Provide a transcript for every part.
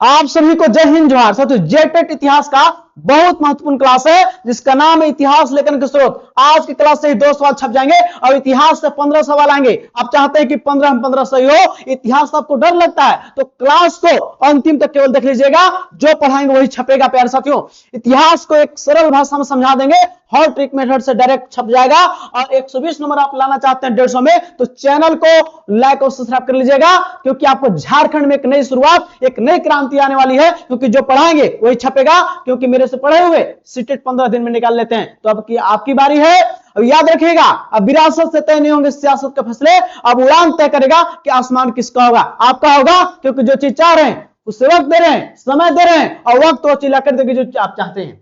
आप सभी को जय हिंद जोहार। साथियों, जेटेट इतिहास का बहुत महत्वपूर्ण क्लास है जिसका नाम है इतिहास लेखन के स्रोत। आज की क्लास से ही 2 सवाल छप जाएंगे और इतिहास से 15 सवाल आएंगे। आप चाहते हैं कि 15 सही हो, इतिहास आपको डर लगता है तो क्लास को अंतिम तक केवल देख लीजिएगा, जो पढ़ाएंगे वही छपेगा। प्यारे साथियों, इतिहास को एक सरल भाषा में समझा देंगे, हर ट्रिक मेथड से डायरेक्ट छप जाएगा। और 120 नंबर आप लाना चाहते हैं 150 में, तो चैनल को लाइक और सब्सक्राइब कर लीजिएगा, क्योंकि आपको झारखंड में एक नई शुरुआत, एक नई क्रांति आने वाली है। क्योंकि जो पढ़ाएंगे वही छपेगा, क्योंकि मेरे से पढ़े हुए सीटेट 15 दिन में निकाल लेते हैं। तो अब की आपकी बारी है। अब याद रखिएगा, अब विरासत से तय नहीं होंगे सियासत के फैसले, अब उड़ान तय करेगा कि आसमान किसका होगा, आपका होगा। क्योंकि जो चीज चाह रहे हैं उससे वक्त दे रहे हैं, समय दे रहे हैं, और वक्त वो चिल्ला कर देगी जो आप चाहते हैं।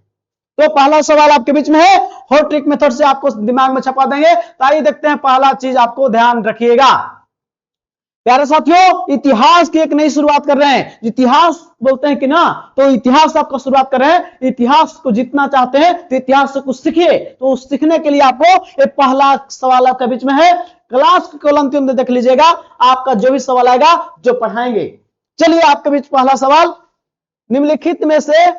तो पहला सवाल आपके बीच में है, हॉट ट्रिक मेथड से आपको दिमाग में छपा देंगे। तो आइए देखते हैं, पहला चीज आपको ध्यान रखिएगा। प्यारे साथियों, इतिहास की एक नई शुरुआत कर रहे हैं। इतिहास बोलते हैं कि ना, तो इतिहास आपका शुरुआत कर रहे हैं। इतिहास को जीतना चाहते हैं तो इतिहास से कुछ सीखिए। तो उस सीखने के लिए आपको एक पहला सवाल आपके बीच में है, क्लास के केवल अंतिम में देख लीजिएगा, आपका जो भी सवाल आएगा जो पढ़ाएंगे। चलिए, आपके बीच पहला सवाल, निम्नलिखित में से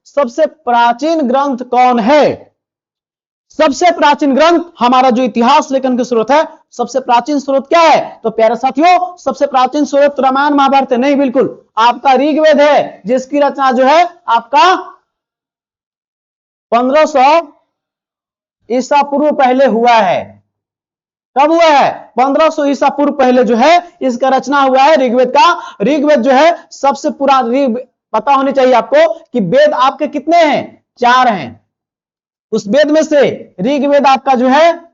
सबसे प्राचीन ग्रंथ कौन है? सबसे प्राचीन ग्रंथ, हमारा जो इतिहास लेखन के स्रोत है, सबसे प्राचीन स्रोत क्या है? तो प्यारे साथियों, सबसे प्राचीन स्रोत रामायण महाभारत है? नहीं, बिल्कुल आपका ऋग्वेद है, जिसकी रचना जो है आपका 1500 ईसा पूर्व पहले हुआ है। कब हुआ है? 1500 ईसा पूर्व पहले जो है इसका रचना हुआ है ऋग्वेद का। ऋग्वेद जो है सबसे पुराना, पता होनी चाहिए आपको कि वेद आपके कितने हैं? 4 हैं। उस वेद में से ऋग्वेद आपका जो है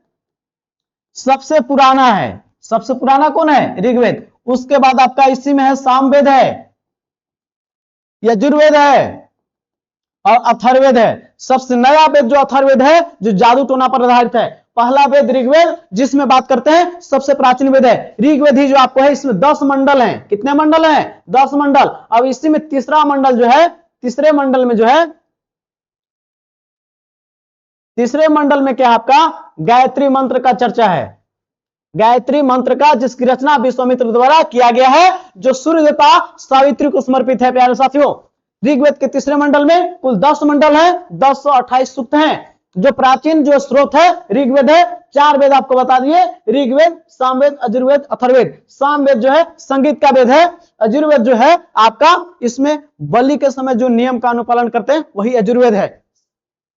सबसे पुराना है। सबसे पुराना कौन है? ऋग्वेद। उसके बाद आपका इसी में है सामवेद है, यजुर्वेद है और अथर्ववेद है। सबसे नया वेद जो अथर्ववेद है, जो जादू टोना पर आधारित है। पहला वेद ऋग्वेद, जिसमें बात करते हैं सबसे प्राचीन वेद है ऋग्वेद ही जो आपको है। इसमें 10 मंडल हैं। कितने मंडल हैं? 10 मंडल। अब इसी में तीसरा मंडल जो है, तीसरे मंडल में जो है, तीसरे मंडल में क्या आपका गायत्री मंत्र का चर्चा है। गायत्री मंत्र का, जिसकी रचना विश्वामित्र द्वारा किया गया है, जो सूर्य देवता सावित्री को समर्पित है। प्यारे साथियों, ऋग्वेद के तीसरे मंडल में कुल 10 मंडल है, 1028 सूक्त हैं। जो प्राचीन जो स्रोत है ऋग्वेद है। 4 वेद आपको बता दिए, ऋग्वेद, सामवेद, यजुर्वेद, अथर्ववेद। सामवेद जो है संगीत का वेद है। यजुर्वेद जो है आपका, इसमें बलि के समय जो नियम का अनुपालन करते हैं वही यजुर्वेद है।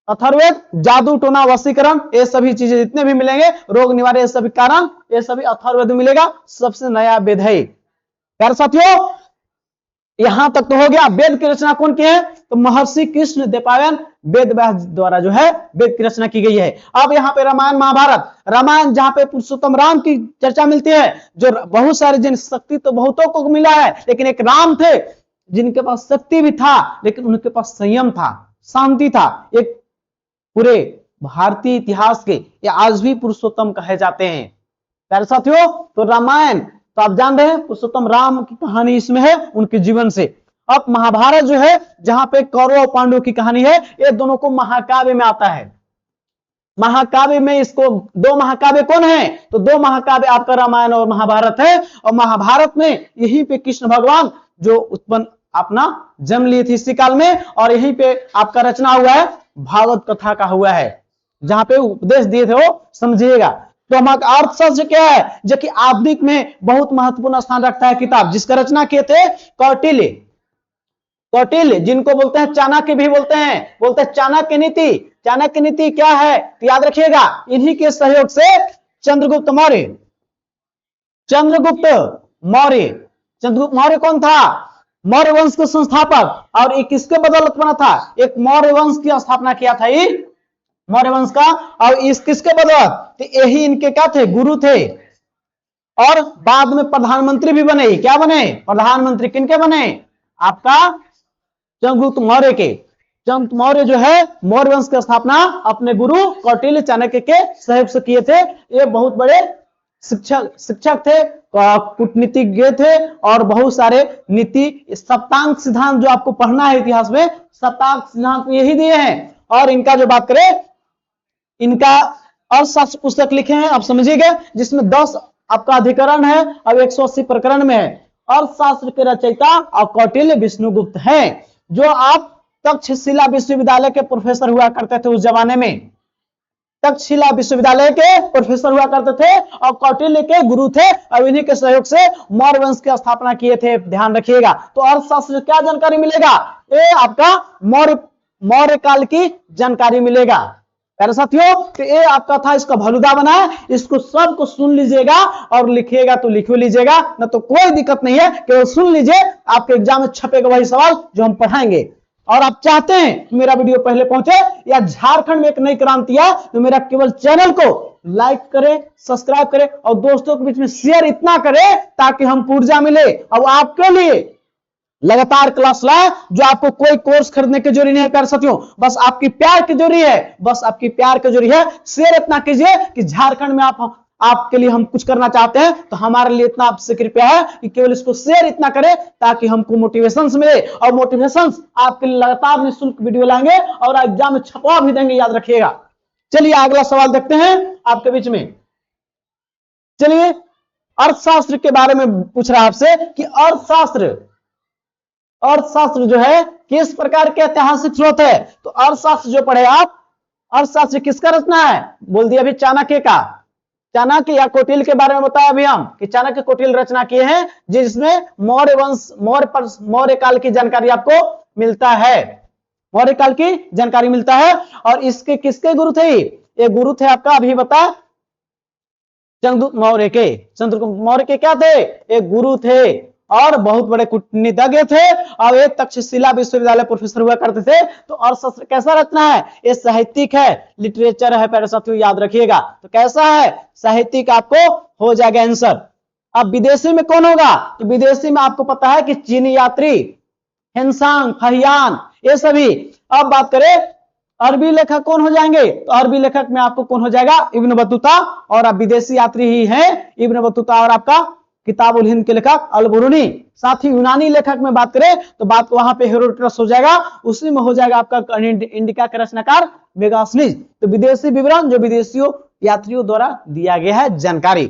अथर्ववेद जादू टोना वशीकरण, ये सभी चीजें जितने भी मिलेंगे, रोग निवारण, ये सभी कारण, ये सभी अथर्ववेद मिलेगा। सबसे नया वेद है। प्यारे साथियों, यहां तक तो हो गया। वेद की रचना कौन की है? तो महर्षि कृष्ण द्वैपायन वेद व्यास द्वारा जो है वेद की रचना की गई है। अब यहाँ पे रामायण महाभारत, रामायण जहां पे पुरुषोत्तम राम की चर्चा मिलती है, जो बहुत सारे जिन शक्ति तो बहुतों को मिला है, लेकिन एक राम थे जिनके पास शक्ति भी था, लेकिन उनके पास संयम था, शांति था। एक पूरे भारतीय इतिहास के ये आज भी पुरुषोत्तम कहे जाते हैं। प्यारे साथियों, तो रामायण तो आप जान रहे हैं, पुरुषोत्तम राम की कहानी इसमें है, उनके जीवन से। अब महाभारत जो है, जहां पे कौरव और पांडव की कहानी है, ये दोनों को महाकाव्य में आता है। महाकाव्य में इसको 2 महाकाव्य कौन है? तो 2 महाकाव्य आपका रामायण और महाभारत है। और महाभारत में यहीं पे कृष्ण भगवान जो उत्पन्न अपना जन्म लिए थे इसी काल में, और यहीं पे आपका रचना हुआ है भागवत कथा का हुआ है, जहां पे उपदेश दिए थे वो समझिएगा। तो हमारा अर्थशास्त्र क्या है? जो कि आधुनिक में बहुत महत्वपूर्ण स्थान रखता है किताब, जिसका रचना किए थे कौटिल्य। कौटिल्य जिनको बोलते हैं चाणक्य भी बोलते हैं चाणक्य नीति। चाणक्य नीति क्या है? तो याद रखिएगा, इन्हीं के सहयोग से चंद्रगुप्त मौर्य, चंद्रगुप्त मौर्य कौन था? मौर्य वंश के संस्थापक। और एक किसके बदौलत बना था? एक मौर्य वंश की स्थापना किया था ये मौर्य वंश का। और इस किसके बदौलत? तो यही इनके क्या थे? गुरु थे। और बाद में प्रधानमंत्री भी बने। क्या बने? प्रधानमंत्री। किनके बने? आपका चंद्रगुप्त मौर्य के। चंद्रगुप्त मौर्य जो है मौर्य वंश की स्थापना अपने गुरु कौटिल्य चाणक्य के सहयोग से किए थे। ये बहुत बड़े शिक्षक थे, कूटनीतिज्ञ थे, और बहुत सारे नीति सप्तांग सिद्धांत जो आपको पढ़ना है इतिहास में, सप्तांग सिद्धांत यही दिए हैं। और इनका जो बात करें, इनका अर्थशास्त्र पुस्तक लिखे हैं, आप समझिएगा, जिसमें 10 आपका अधिकरण है और 180 प्रकरण में है। अर्थशास्त्र के रचयिता और कौटिल्य विष्णुगुप्त हैं, जो आप तक्षशिला विश्वविद्यालय के प्रोफेसर हुआ करते थे उस जमाने में। तक्षशिला विश्वविद्यालय के प्रोफेसर हुआ करते थे और कौटिल्य के गुरु थे और इन्हीं के सहयोग से मौर्य वंश की स्थापना किए थे। ध्यान रखिएगा। तो अर्थशास्त्र क्या जानकारी मिलेगा? ये आपका मौर्य काल की जानकारी मिलेगा। प्यारे साथियों, तो ये आपका था, इसका भलुदा बना है, इसको सबको सुन लीजिएगा और लिखिएगा तो लिख लीजिएगा, ना तो कोई दिक्कत नहीं है, केवल सुन लीजिए, आपके एग्जाम में छपेगा वही सवाल जो हम पढ़ाएंगे। और आप चाहते हैं मेरा वीडियो पहले पहुंचे या झारखंड में एक नई क्रांति है, तो मेरा केवल चैनल को लाइक करें, सब्सक्राइब करें और दोस्तों के बीच में शेयर इतना करें ताकि हमको ऊर्जा मिले और आपके लिए लगातार क्लास लाए, जो आपको कोई कोर्स खरीदने की जरूरी नहीं है। प्यारे साथियों, बस आपकी प्यार की जरूरी है, बस आपकी प्यार की जरूरी है। शेयर इतना कीजिए कि झारखंड में आपके लिए हम कुछ करना चाहते हैं, तो हमारे लिए इतना आपसे कृपया है कि केवल इसको शेयर इतना करें ताकि हमको मोटिवेशन मिले, और मोटिवेशन आपके लिए लगातार निःशुल्क वीडियो लाएंगे और एग्जाम में छपवा भी देंगे, याद रखिएगा। चलिए अगला सवाल देखते हैं आपके बीच में। चलिए, अर्थशास्त्र के बारे में पूछ रहा है आपसे कि अर्थशास्त्र जो है किस प्रकार के ऐतिहासिक स्रोत है। तो अर्थशास्त्र जो पढ़े आप, अर्थशास्त्र किसका रचना है? बोल दिया अभी चाणक्य का। चाणक्य या कौटिल्य के बारे में बताया अभी हम कि चाणक्य कौटिल्य रचना किए हैं, जिसमें मौर्य वंश मौर्य काल की जानकारी आपको मिलता है, मौर्य काल की जानकारी मिलता है। और इसके किसके गुरु थे? ये गुरु थे आपका, अभी बता, चंद्रगुप्त मौर्य के। चंद्रगुप्त मौर्य के क्या थे? एक गुरु थे और बहुत बड़े कूटनीतिज्ञ थे और एक तक्षशिला विश्वविद्यालय प्रोफेसर हुआ करते थे। तो अर्थशास्त्र कैसा रचना है? ये साहित्यिक है, लिटरेचर है। प्यारे साथियों याद रखिएगा। तो कैसा है? साहित्यिक आपको हो जाएगा आंसर। अब विदेशी में कौन होगा? तो विदेशी में आपको पता है कि चीनी यात्री, हेनसांग, फहियान, ये सभी। अब बात करें अरबी लेखक कौन हो जाएंगे? तो अरबी लेखक में आपको कौन हो जाएगा? Ibn Battuta. और अब विदेशी यात्री ही है इब्न बतूता और आपका किताब उल हिंद के लेखक अल बुरूनी। साथ ही यूनानी लेखक में बात करें तो बात वहां पे हेरोडोटस हो जाएगा, उसी में हो जाएगा आपका इंडिका का रचनाकार मेगास्थनीज। तो विदेशी विवरण जो विदेशियों यात्रियों द्वारा दिया गया है जानकारी।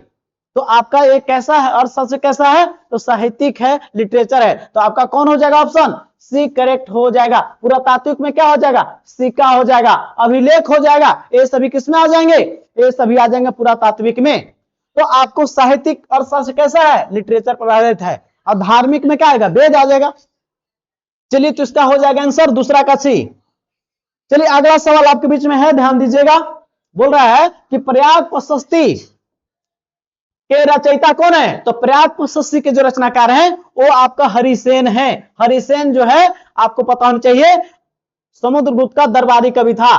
तो आपका ये कैसा है? अर्थशास्त्र कैसा है? तो साहित्यिक है, लिटरेचर है। तो आपका कौन हो जाएगा? ऑप्शन सी करेक्ट हो जाएगा। पुरातात्विक में क्या हो जाएगा? सिक्का हो जाएगा, अभिलेख हो जाएगा। ये सभी किसमें आ जाएंगे? ये सभी आ जाएंगे पुरातात्विक में। तो आपको साहित्यिक अर्थशास्त्र कैसा है? लिटरेचर पर आधारित है। और धार्मिक में क्या आएगा? वेद आ जाएगा। चलिए, तो इसका हो जाएगा आंसर दूसरा का सी। चलिए अगला सवाल आपके बीच में है, ध्यान दीजिएगा। बोल रहा है कि प्रयाग प्रशस्ति के रचयिता कौन है? तो प्रयाग प्रशस्ति के जो रचनाकार हैं वो आपका हरिसेन है। हरिसेन जो है आपको पता होना चाहिए समुद्रगुप्त का दरबारी कवि था।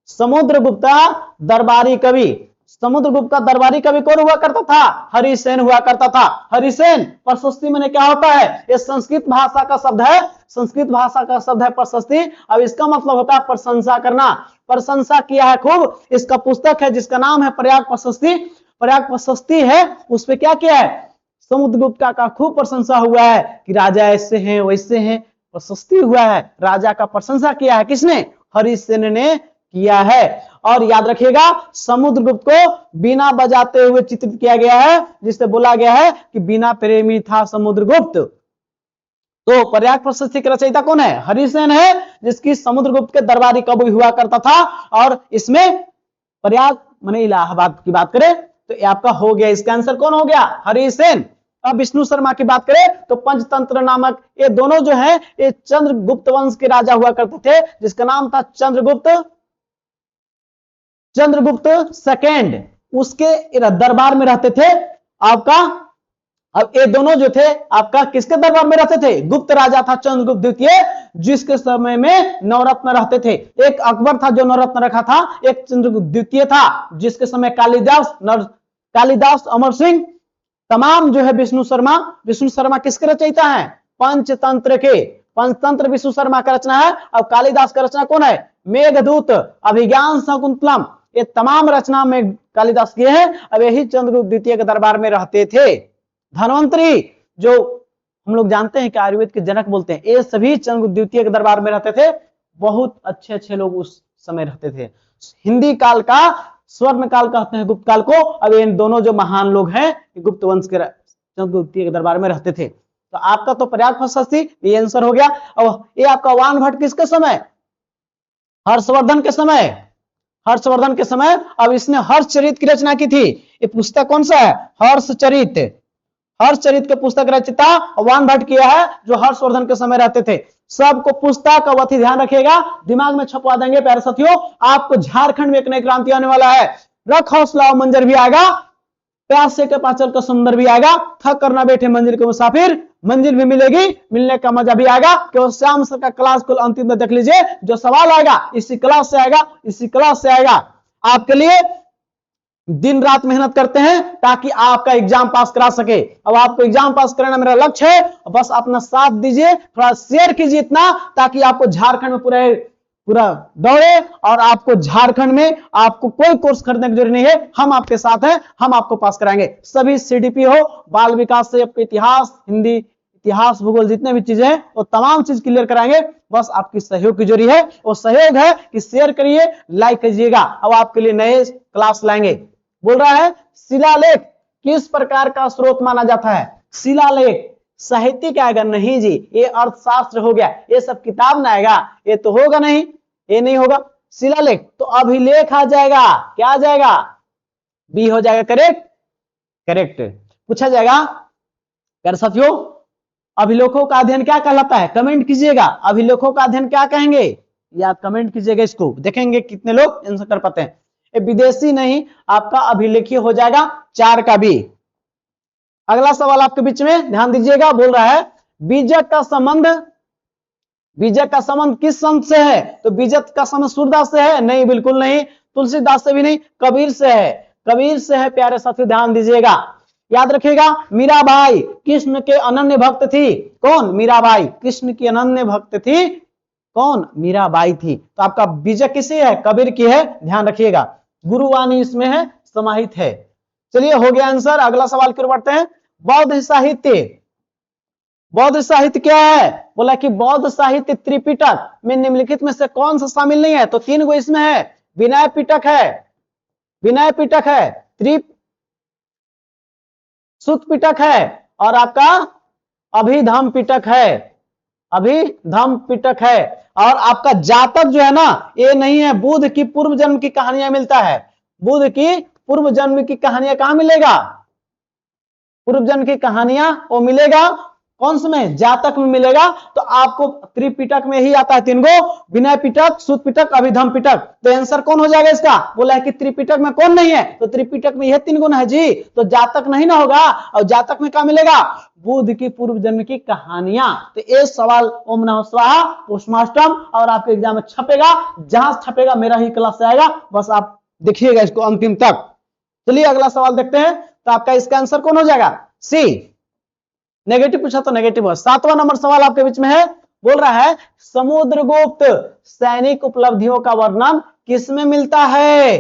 समुद्रगुप्त का दरबारी कवि, समुद्रगुप्त का दरबारी कवि कौन हुआ करता था? हरिसेन हुआ करता था। हरिसेन प्रशस्ति में क्या होता है? ये संस्कृत भाषा का शब्द है, संस्कृत भाषा का शब्द है प्रशस्ति। अब इसका मतलब होता है प्रशंसा करना, प्रशंसा किया है खूब। इसका पुस्तक है जिसका नाम है प्रयाग प्रशस्ति। प्रयाग प्रशस्ति है, उस पर क्या किया है? समुद्रगुप्त का खूब प्रशंसा हुआ है कि राजा ऐसे हैं वैसे हैं, प्रशस्ति हुआ है, राजा का प्रशंसा किया है। किसने? हरिसेन ने किया है। और याद रखिएगा समुद्रगुप्त को बीना बजाते हुए चित्रित किया गया है, जिससे बोला गया है कि बीना प्रेमी था समुद्रगुप्त। तो प्रयाग प्रशस्ति के रचयिता कौन है? हरिसेन है, जिसकी समुद्रगुप्त के दरबारी कवि हुआ करता था। और इसमें प्रयाग माने इलाहाबाद की बात करें तो ये आपका हो गया, इसका आंसर कौन हो गया? हरिसेन। अब विष्णु शर्मा की बात करें तो पंचतंत्र नामक ये दोनों जो है ये चंद्रगुप्त वंश के राजा हुआ करते थे, जिसका नाम था चंद्रगुप्त सेकेंड। उसके दरबार में रहते थे आपका। अब ये दोनों जो थे आपका किसके दरबार में रहते थे? गुप्त राजा था चंद्रगुप्त द्वितीय, जिसके समय में नवरत्न रहते थे। एक अकबर था जो नवरत्न रखा था, एक चंद्रगुप्त द्वितीय था जिसके समय कालिदास, अमर सिंह, तमाम जो है विष्णु शर्मा किसके रचयिता है? पंचतंत्र के। पंचतंत्र विष्णु शर्मा का रचना है। अब कालिदास का रचना कौन है? मेघदूत, अभिज्ञान शाकुंतलम, ये तमाम रचना में कालिदास किए हैं। अब यही चंद्रगुप्त द्वितीय के दरबार में रहते थे। धन्वंतरी जो हम लोग जानते हैं कि आयुर्वेद के जनक बोलते हैं, ये सभी चंद्रगुप्त द्वितीय के दरबार में रहते थे। बहुत अच्छे लोग उस समय रहते थे। हिंदी काल का स्वर्ण काल कहते हैं गुप्त काल को। अब इन दोनों जो महान लोग हैं गुप्त वंश के चंद्रगुप्त द्वितीय के दरबार में रहते थे। तो आपका तो पर्याप्त प्रशस्ति ये आंसर हो गया। अब ये आपका वान भट्ट किसके समय, हर्षवर्धन के समय, हर्षवर्धन के समय। अब इसने हर्षचरित की रचना की थी। ये पुस्तक कौन सा है, हर्षचरित, हर्षचरित के पुस्तक रचयिता वान भट्ट किया है, जो हर्षवर्धन के समय रहते थे। सबको पुस्तक का अवधि ध्यान रखिएगा, दिमाग में छपवा देंगे प्यारे साथियों। आपको झारखंड में एक नई क्रांति आने वाला है। रख हौसला और मंजर भी आएगा, प्यास से के पास चल का सुंदर भी आएगा, थक करना बैठे मंजिल के मुसाफिर, मंजिल भी मिलेगी, मिलने का मजा भी आएगा। क्यों श्याम सर का क्लास कुल अंतिम में देख लीजिए, जो सवाल आएगा इसी क्लास से आएगा, इसी क्लास से आएगा। आपके लिए दिन रात मेहनत करते हैं ताकि आपका एग्जाम पास करा सके। अब आपको एग्जाम पास कराना मेरा लक्ष्य है, बस अपना साथ दीजिए, थोड़ा शेयर कीजिए इतना, ताकि आपको झारखंड में पूरा दौड़े और आपको झारखंड में आपको कोई कोर्स खरीदने की जरूरत नहीं है। हम आपके साथ हैं, हम आपको पास कराएंगे। सभी सीडीपी हो, बाल विकास से आपको इतिहास, हिंदी, इतिहास, भूगोल, जितने भी चीजें हैं वो तमाम चीज क्लियर कराएंगे। बस आपकी सहयोग की जरूरी है। वो सहयोग है कि शेयर करिए, लाइक कीजिएगा। अब आपके लिए नए क्लास लाएंगे। बोल रहा है शिलालेख किस प्रकार का स्रोत माना जाता है। शिलालेख साहित्यिक आएगा नहीं जी, ये अर्थशास्त्र हो गया, ये सब किताब ना आएगा, ये तो होगा नहीं, ये नहीं होगा। शिलालेख तो अभिलेख आ जाएगा, क्या आ जाएगा, बी हो जाएगा करेक्ट, करेक्ट। पूछा जाएगा प्यारे साथियों, अभिलेखों का अध्ययन क्या कहलाता है, कमेंट कीजिएगा। अभिलेखों का अध्ययन क्या कहेंगे, या कमेंट कीजिएगा, इसको देखेंगे कितने लोग आंसर कर पाते हैं। ये विदेशी नहीं, आपका अभिलेखीय हो जाएगा 4 का बी। अगला सवाल आपके बीच में ध्यान दीजिएगा। बोल रहा है बीजक का संबंध, बीजक का संबंध किस संत से है, तो बीजक का संबंध सूरदास से है, नहीं, बिल्कुल नहीं। तुलसीदास से भी नहीं, कबीर से है, कबीर से है प्यारे साथी, ध्यान दीजिएगा। याद रखिएगा, मीराबाई कृष्ण के अनन्य भक्त थी। कौन, मीराबाई कृष्ण की अनन्य भक्त थी। कौन, मीराबाई थी। तो आपका बीजक किसी है, कबीर की है, ध्यान रखिएगा। गुरुवाणी इसमें है, समाहित है। चलिए हो गया आंसर। अगला सवाल की ओर बढ़ते हैं। बौद्ध साहित्य, बौद्ध साहित्य क्या है, बोला कि बौद्ध साहित्य त्रिपिटक में निम्नलिखित में से कौन सा शामिल नहीं है, तो 3 गो इसमें है। विनय पिटक है, विनय पिटक है, सुत पिटक है, और आपका अभिधम पिटक है, अभिधम पिटक है। और आपका जातक जो है ना, ये नहीं है। बुद्ध की पूर्व जन्म की कहानियां मिलता है, बुद्ध की पूर्व जन्म की कहानियां कहां मिलेगा, पूर्व जन्म की कहानियां वो मिलेगा कौन से में, जातक में मिलेगा। तो आपको त्रिपिटक में ही आता है 3 गो, विनय पिटक, सुत पिटक, अभिधम पिटक। तो आंसर कौन हो जाएगा इसका, बोला है कि त्रिपिटक में कौन नहीं है, तो त्रिपिटक में यह 3 गुण है जी, तो जातक नहीं ना होगा। और जातक में क्या मिलेगा, बुद्ध की पूर्व जन्म की कहानियां। तो ये सवाल ओम नमः स्वाहा पोस्टमास्टम और आपके एग्जाम में छपेगा, जहां छपेगा मेरा ही क्लास से आएगा, बस आप देखिएगा इसको अंतिम तक। चलिए अगला सवाल देखते हैं। तो आपका इसका आंसर कौन हो जाएगा, सी। नेगेटिव पूछा तो नेगेटिव है। 7वां नंबर सवाल आपके बीच में है। बोल रहा है समुद्रगुप्त सैनिक उपलब्धियों का वर्णन किसमें मिलता है,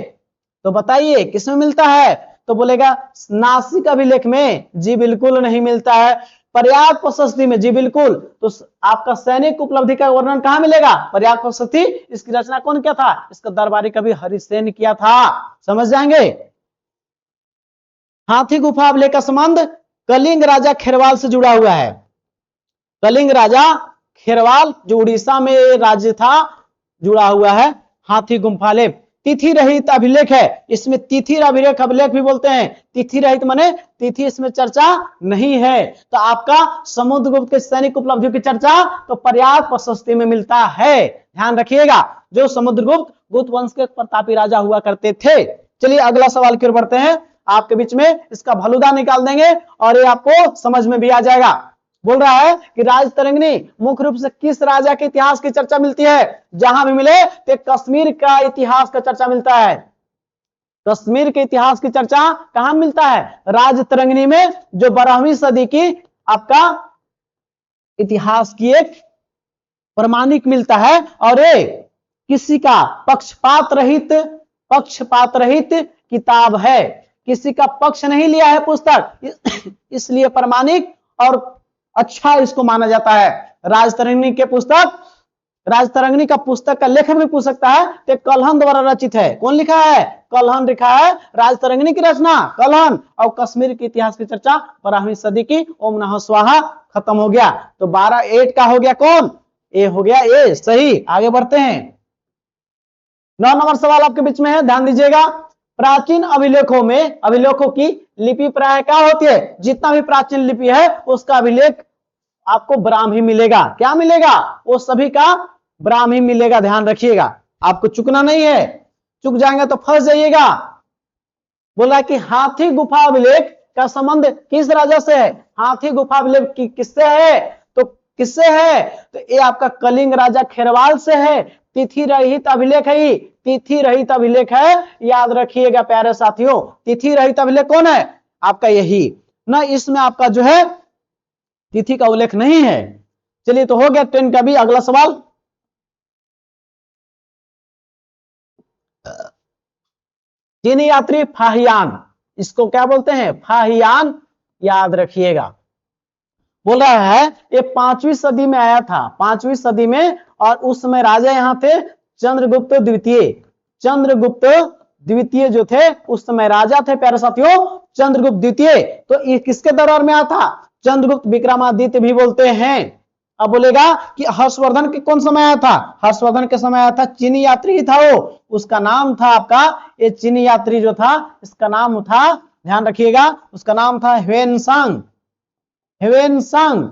तो बताइए किसमें मिलता है। तो बोलेगा नासिक अभिलेख में, जी बिल्कुल नहीं मिलता है। पर्याप्त प्रशस्ति में, जी बिल्कुल। तो आपका सैनिक उपलब्धि का वर्णन कहां मिलेगा, पर्याप्त प्रशस्ति। इसकी रचना कौन किया था, इसका दरबारी कवि हरिसेन किया था, समझ जाएंगे। हाथी गुफा अभिलेख का संबंध कलिंग राजा खेरवाल से जुड़ा हुआ है। कलिंग राजा खेरवाल जो उड़ीसा में राज्य था, जुड़ा हुआ है हाथी गुफा लेख। तिथि रहित अभिलेख है, इसमें तिथि अभिलेख भी बोलते हैं। तिथि रहित माने तिथि इसमें चर्चा नहीं है। तो आपका समुद्रगुप्त के सैनिक उपलब्धियों की चर्चा तो पर्याप्त प्रशस्ति में मिलता है, ध्यान रखिएगा। जो समुद्रगुप्त गुप्त वंश के प्रतापी राजा हुआ करते थे। चलिए अगला सवाल की ओर बढ़ते हैं। आपके बीच में इसका भलुदा निकाल देंगे और ये आपको समझ में भी आ जाएगा। बोल रहा है कि राजतरंगिणी मुख्य रूप से किस राजा के इतिहास की चर्चा मिलती है, जहां भी मिले तो कश्मीर का इतिहास का चर्चा मिलता है। कश्मीर के इतिहास की चर्चा कहां मिलता है, राजतरंगिणी में, जो 12वीं सदी की आपका इतिहास की एक प्रमाणिक मिलता है। और ये किसी का पक्षपात रहित किताब है, किसी का पक्ष नहीं लिया है पुस्तक, इसलिए प्रमाणिक और अच्छा इसको माना जाता है। राजतरंगिणी के पुस्तक, राजतरंगिणी का पुस्तक का लेखक भी पूछ सकता है, तो कल्हन द्वारा रचित है। कौन लिखा है, कल्हन लिखा है। राजतरंगिणी की रचना कल्हन, और कश्मीर के इतिहास की चर्चा 12वीं सदी की ओम नमः स्वाहा खत्म हो गया। तो 12 8 का हो गया कौन, ए हो गया, ए सही। आगे बढ़ते हैं। 9 नंबर सवाल आपके बीच में है, ध्यान दीजिएगा। प्राचीन अभिलेखों में, अभिलेखों की लिपि प्राय क्या होती है, जितना भी प्राचीन लिपि है उसका अभिलेख आपको ब्राह्मी मिलेगा। क्या मिलेगा, वो सभी का ब्राह्मी मिलेगा। ध्यान रखिएगा, आपको चुकना नहीं है, चुक जाएंगे तो फंस जाइएगा। बोला कि हाथी गुफा अभिलेख का संबंध किस राजा से है, हाथी गुफा अभिलेख किससे है, तो किससे है, तो ये आपका कलिंग राजा खेरवाल से है। तिथि रहित अभिलेख है, तिथि रहित अभिलेख है, याद रखिएगा प्यारे साथियों। तिथि रहित अभिलेख कौन है, आपका यही ना, इसमें आपका जो है तिथि का उल्लेख नहीं है। चलिए तो हो गया 10 का भी। अगला सवाल, चीनी यात्री फाहियान, इसको क्या बोलते हैं, फाहियान, याद रखिएगा। बोल रहा है ये 5वीं सदी में आया था, 5वीं सदी में, और उस समय राजा यहां थे चंद्रगुप्त द्वितीय। चंद्रगुप्त द्वितीय जो थे उस समय राजा थे प्यारे साथियों, चंद्रगुप्त द्वितीय। तो ये किसके दरबार में आया था, चंद्रगुप्त विक्रमादित्य भी बोलते हैं। अब बोलेगा कि हर्षवर्धन के कौन समय आया था, हर्षवर्धन के समय आया था चीनी यात्री ही था वो, उसका नाम था आपका, ये चीनी यात्री जो था इसका नाम था, ध्यान रखिएगा, उसका नाम था ह्वेनसांग। ह्वेनसांग,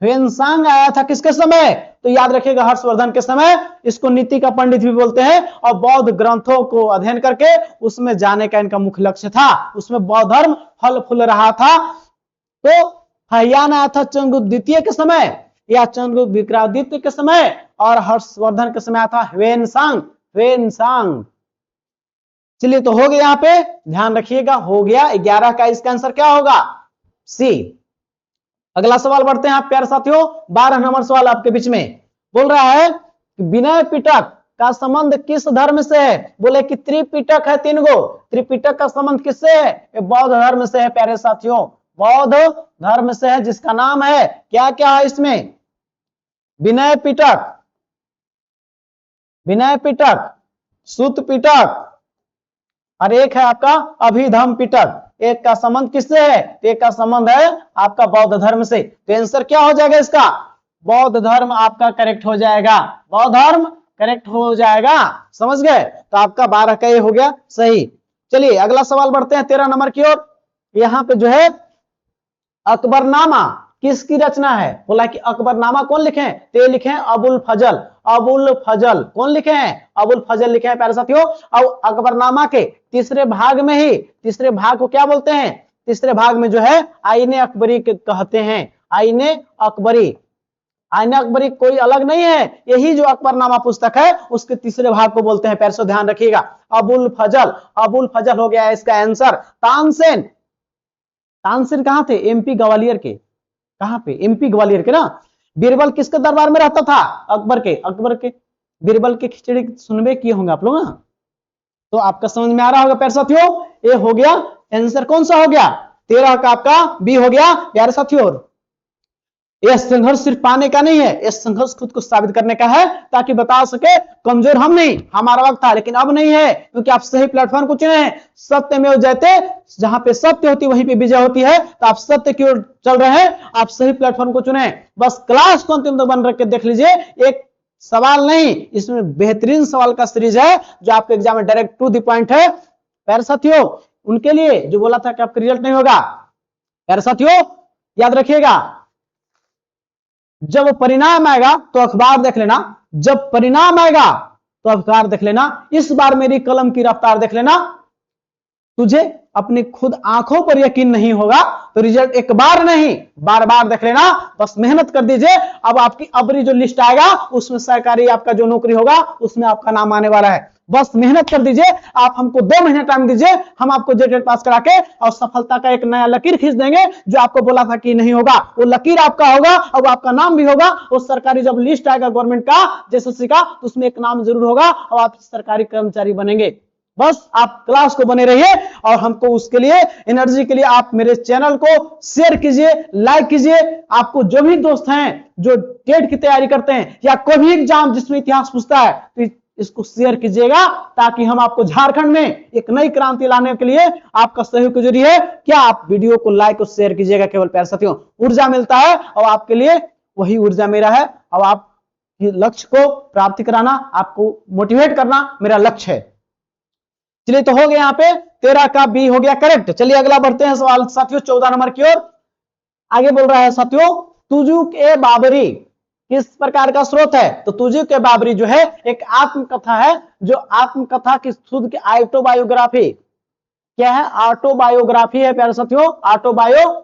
ह्वेनसांग आया था किसके समय, तो याद रखिएगा हर्षवर्धन के समय। इसको नीति का पंडित भी बोलते हैं, और बौद्ध ग्रंथों को अध्ययन करके उसमें जाने का इनका मुख्य लक्ष्य था, उसमें बौद्ध धर्म फल फूल रहा था। तो फाहियान आया था चंद्रगुप्त द्वितीय के समय या चंद्रगुप्त विक्रमादित्य के समय, और हर्षवर्धन के समय आया था ह्वेनसांग, ह्वेनसांग। चलिए तो हो गया, यहां पे ध्यान रखिएगा, हो गया 11 का। इसका आंसर क्या होगा, सी। अगला सवाल बढ़ते हैं आप प्यारे साथियों, 12 नंबर सवाल आपके बीच में। बोल रहा है विनय पिटक का संबंध किस धर्म से है, बोले कि त्रिपिटक है 3 गो, त्रिपिटक का संबंध किससे है, ये बौद्ध धर्म से है प्यारे साथियों, बौद्ध धर्म से है, जिसका नाम है क्या क्या है इसमें, विनय पिटक, विनय पिटक, सूत पिटक, और एक है आपका अभिधम पिटक। एक का संबंध किससे है, एक का संबंध है आपका बौद्ध धर्म से। तो आंसर क्या हो जाएगा इसका, बौद्ध धर्म आपका करेक्ट हो जाएगा, बौद्ध धर्म करेक्ट हो जाएगा, समझ गए। तो आपका 12 का ये हो गया सही। चलिए अगला सवाल बढ़ते हैं 13 नंबर की ओर। यहाँ पे जो है अकबरनामा किसकी रचना है, बोला कि अकबरनामा कौन लिखे हैं, तो ये लिखे हैं अबुल फजल, अबुल फजल कौन लिखे हैं, अबुल फजल लिखे हैं प्यारे साथियों। और अकबरनामा के तीसरे भाग में ही, तीसरे भाग को क्या बोलते हैं, तीसरे भाग में जो है आईने अकबरी कहते हैं, आईने अकबरी। आईने अकबरी कोई अलग नहीं है, यही जो अकबरनामा पुस्तक है उसके तीसरे भाग को बोलते हैं, प्यारे से ध्यान रखिएगा। अबुल फजल, अबुल फजल हो गया इसका आंसर। तानसेन, तानसेन कहां थे, एमपी ग्वालियर के, कहां पे, एमपी ग्वालियर के ना। बीरबल किसके दरबार में रहता था, अकबर के, अकबर के। बीरबल की खिचड़ी सुनबे किए होंगे आप लोग ना, तो आपका समझ में आ रहा होगा प्यारे साथियों। ये हो गया आंसर, कौन सा हो गया, 13 का आपका बी हो गया प्यारे साथियों। यह संघर्ष सिर्फ पाने का नहीं है, यह संघर्ष खुद को साबित करने का है, ताकि बता सके कमजोर हम नहीं, हमारा वक्त था लेकिन अब नहीं है, क्योंकि आप सही प्लेटफॉर्म को चुने हैं। सत्य में जयते, जहां पे सत्य होती वहीं पे विजय होती है, तो आप सत्य की ओर चल रहे हैं, आप सही प्लेटफॉर्म को चुने। बस क्लास को अंतिम तक बन रख के देख लीजिए, एक सवाल नहीं, इसमें बेहतरीन सवाल का सीरीज है जो आपके एग्जाम में डायरेक्ट टू द पॉइंट है प्यारे साथियों। उनके लिए जो बोला था कि आपका रिजल्ट नहीं होगा, प्यारे साथियों याद रखिएगा, जब परिणाम आएगा तो अखबार देख लेना, जब परिणाम आएगा तो अखबार देख लेना। इस बार मेरी कलम की रफ्तार देख लेना, तुझे अपनी खुद आंखों पर यकीन नहीं होगा तो रिजल्ट एक बार नहीं बार बार देख लेना। बस मेहनत कर दीजिए, अब आपकी अबरी जो लिस्ट आएगा उसमें सरकारी आपका जो नौकरी होगा उसमें आपका नाम आने वाला है। बस मेहनत कर दीजिए, आप हमको 2 महीने टाइम दीजिए, हम आपको जेटेट पास करा के और सफलता का एक नया लकीर खींच देंगे। जो आपको बोला था कि नहीं होगा, वो लकीर आपका होगा और आपका नाम भी होगा। वो सरकारी जब लिस्ट आएगा गवर्नमेंट का जेएसएससी का, तो उसमें एक नाम जरूर होगा और आप सरकारी कर्मचारी बनेंगे। बस आप क्लास को बने रहिए, और हमको उसके लिए एनर्जी के लिए आप मेरे चैनल को शेयर कीजिए, लाइक कीजिए। आपको जो भी दोस्त हैं जो टेट की तैयारी करते हैं या कोई भी एग्जाम जिसमें इतिहास पूछता है, तो इसको शेयर कीजिएगा, ताकि हम आपको झारखंड में एक नई क्रांति लाने के लिए आपका सहयोग जरूरी है। क्या आप वीडियो को लाइक और शेयर कीजिएगा केवल प्यारे साथियों, ऊर्जा मिलता है और आपके लिए वही ऊर्जा मेरा है। और आप लक्ष्य को प्राप्ति कराना, आपको मोटिवेट करना मेरा लक्ष्य है। चलिए तो हो गया यहाँ पे 13 का बी हो गया करेक्ट। चलिए अगला बढ़ते हैं सवाल साथियों 14 नंबर की ओर। आगे बोल रहा है साथियों, तुजुक ए बाबरी किस प्रकार का स्रोत है? तो तुजुक ए बाबरी जो है एक आत्मकथा है, जो आत्मकथा की शुद्ध की ऑटोबायोग्राफी क्या है? ऑटोबायोग्राफी है प्यारे साथियों, ऑटोबायोग्राफी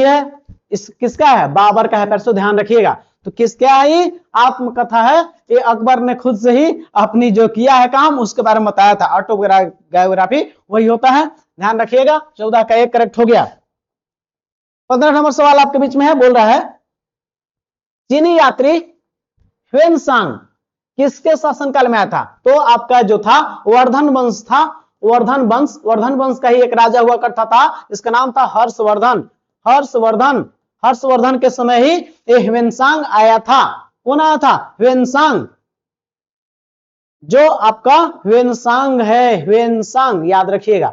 है। इस किसका है? बाबर का है प्यारे साथियों, ध्यान रखिएगा। तो किस क्या है? ये आत्मकथा है। ये अकबर ने खुद से ही अपनी जो किया है काम उसके बारे में बताया था। ऑटोबायोग्राफी वही होता है, ध्यान रखिएगा। 14 का 1 करेक्ट हो गया। 15 नंबर सवाल आपके बीच में है, बोल रहा है चीनी यात्री ह्वेनसांग किसके शासनकाल में आया था? तो आपका जो था वर्धन वंश था, वर्धन वंश का ही एक राजा हुआ करता था, इसका नाम था हर्षवर्धन। हर्षवर्धन के समय ही ये ह्वेनसांग आया था। कौन आया था? ह्वेनसांग। जो आपका ह्वेनसांग है, ह्वेनसांग याद रखिएगा,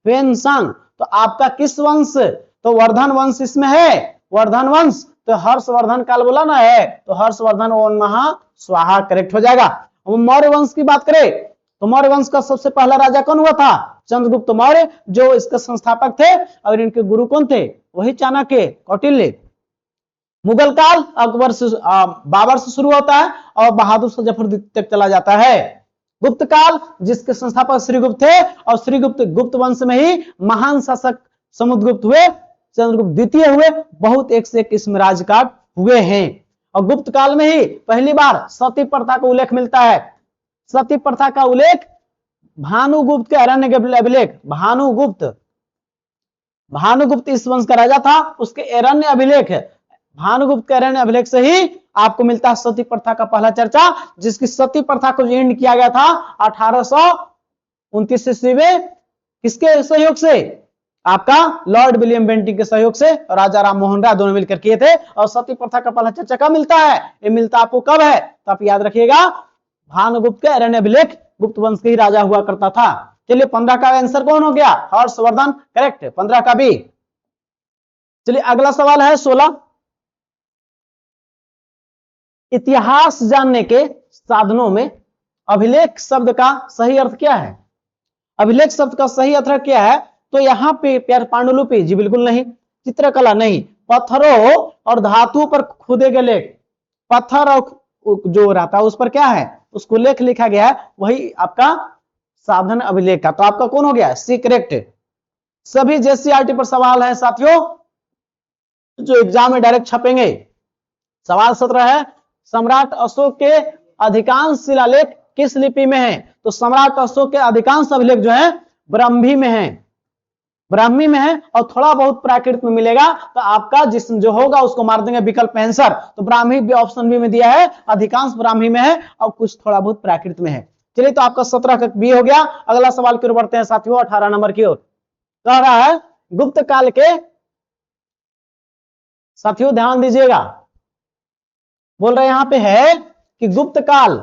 ह्वेनसांग। तो आपका किस वंश? तो वर्धन वंश इसमें है, वर्धन वंश। तो हर्षवर्धन काल बोला ना है, तो हर्षवर्धन ओम नमः स्वाहा करेक्ट हो जाएगा। मौर्य वंश की बात करें तो मौर्य वंश का सबसे पहला राजा कौन हुआ था? चंद्रगुप्त मौर्य, जो इसके संस्थापक थे। और इनके गुरु कौन थे? वही चाणक्य, कौटिल्य। मुगल काल अकबर से बाबर से शुरू होता है और बहादुर शाह जफर तक चला जाता है। गुप्त काल जिसके संस्थापक श्रीगुप्त थे, और श्रीगुप्त गुप्त वंश में ही महान शासक समुद्रगुप्त हुए, चंद्रगुप्त द्वितीय हुए। बहुत एक से एक इसमें राजकाज हुए हैं। और गुप्त काल में ही पहली बार सती प्रथा का उल्लेख मिलता है। सती प्रथा का उल्लेख भानुगुप्त के अरण्य अभिलेख, भानुगुप्त इस वंश का राजा था, उसके अरण्य अभिलेख है, भानुगुप्त के अरण्य अभिलेख से ही आपको मिलता है सती प्रथा का पहला चर्चा, जिसकी सती प्रथा को एंड किया गया था 1829 ईस्वी में। किसके सहयोग से? आपका लॉर्ड विलियम बेंटिंग के सहयोग से, राजा राम मोहन राय दोनों मिलकर किए थे। और सती प्रथा का पहला चर्चा कब मिलता है? ये मिलता आपको कब है? तो आप याद रखिएगा, भानुगुप्त के अरण्य अभिलेख, गुप्त वंश के ही राजा हुआ करता था। चलिए 15 का आंसर कौन हो गया? हर्षवर्धन करेक्ट, 15 का भी। चलिए अगला सवाल है 16। इतिहास जानने के साधनों में अभिलेख शब्द का सही अर्थ क्या है? अभिलेख शब्द का सही अर्थ क्या है? तो यहाँ पे प्यार पांडुलिपि जी बिल्कुल नहीं, चित्रकला नहीं, पत्थरों और धातु पर खुदे गए लेख, पत्थर और जो रहता है उस पर क्या है? उसको लेख लिखा गया है, वही आपका साधन अभिलेख का। तो आपका कौन हो गया? C correct. सभी जेसीईआरटी पर सवाल है साथियों, जो एग्जाम में डायरेक्ट छपेंगे। सवाल 17 है, सम्राट अशोक के अधिकांश शिलालेख किस लिपि में है? तो सम्राट अशोक के अधिकांश अभिलेख जो है ब्राह्मी में है, ब्राह्मी में है। और थोड़ा बहुत प्राकृत में मिलेगा, तो आपका जिसम जो होगा उसको मार देंगे विकल्प में आंसर। तो ब्राह्मी भी ऑप्शन बी में दिया है, अधिकांश ब्राह्मी में है और कुछ थोड़ा बहुत प्राकृत में है। चलिए तो आपका 17 का बी हो गया। अगला सवाल की ओर बढ़ते हैं साथियों 18 नंबर की ओर। कह रहा है गुप्त काल के, साथियों ध्यान दीजिएगा, बोल रहे यहां पे है कि गुप्त काल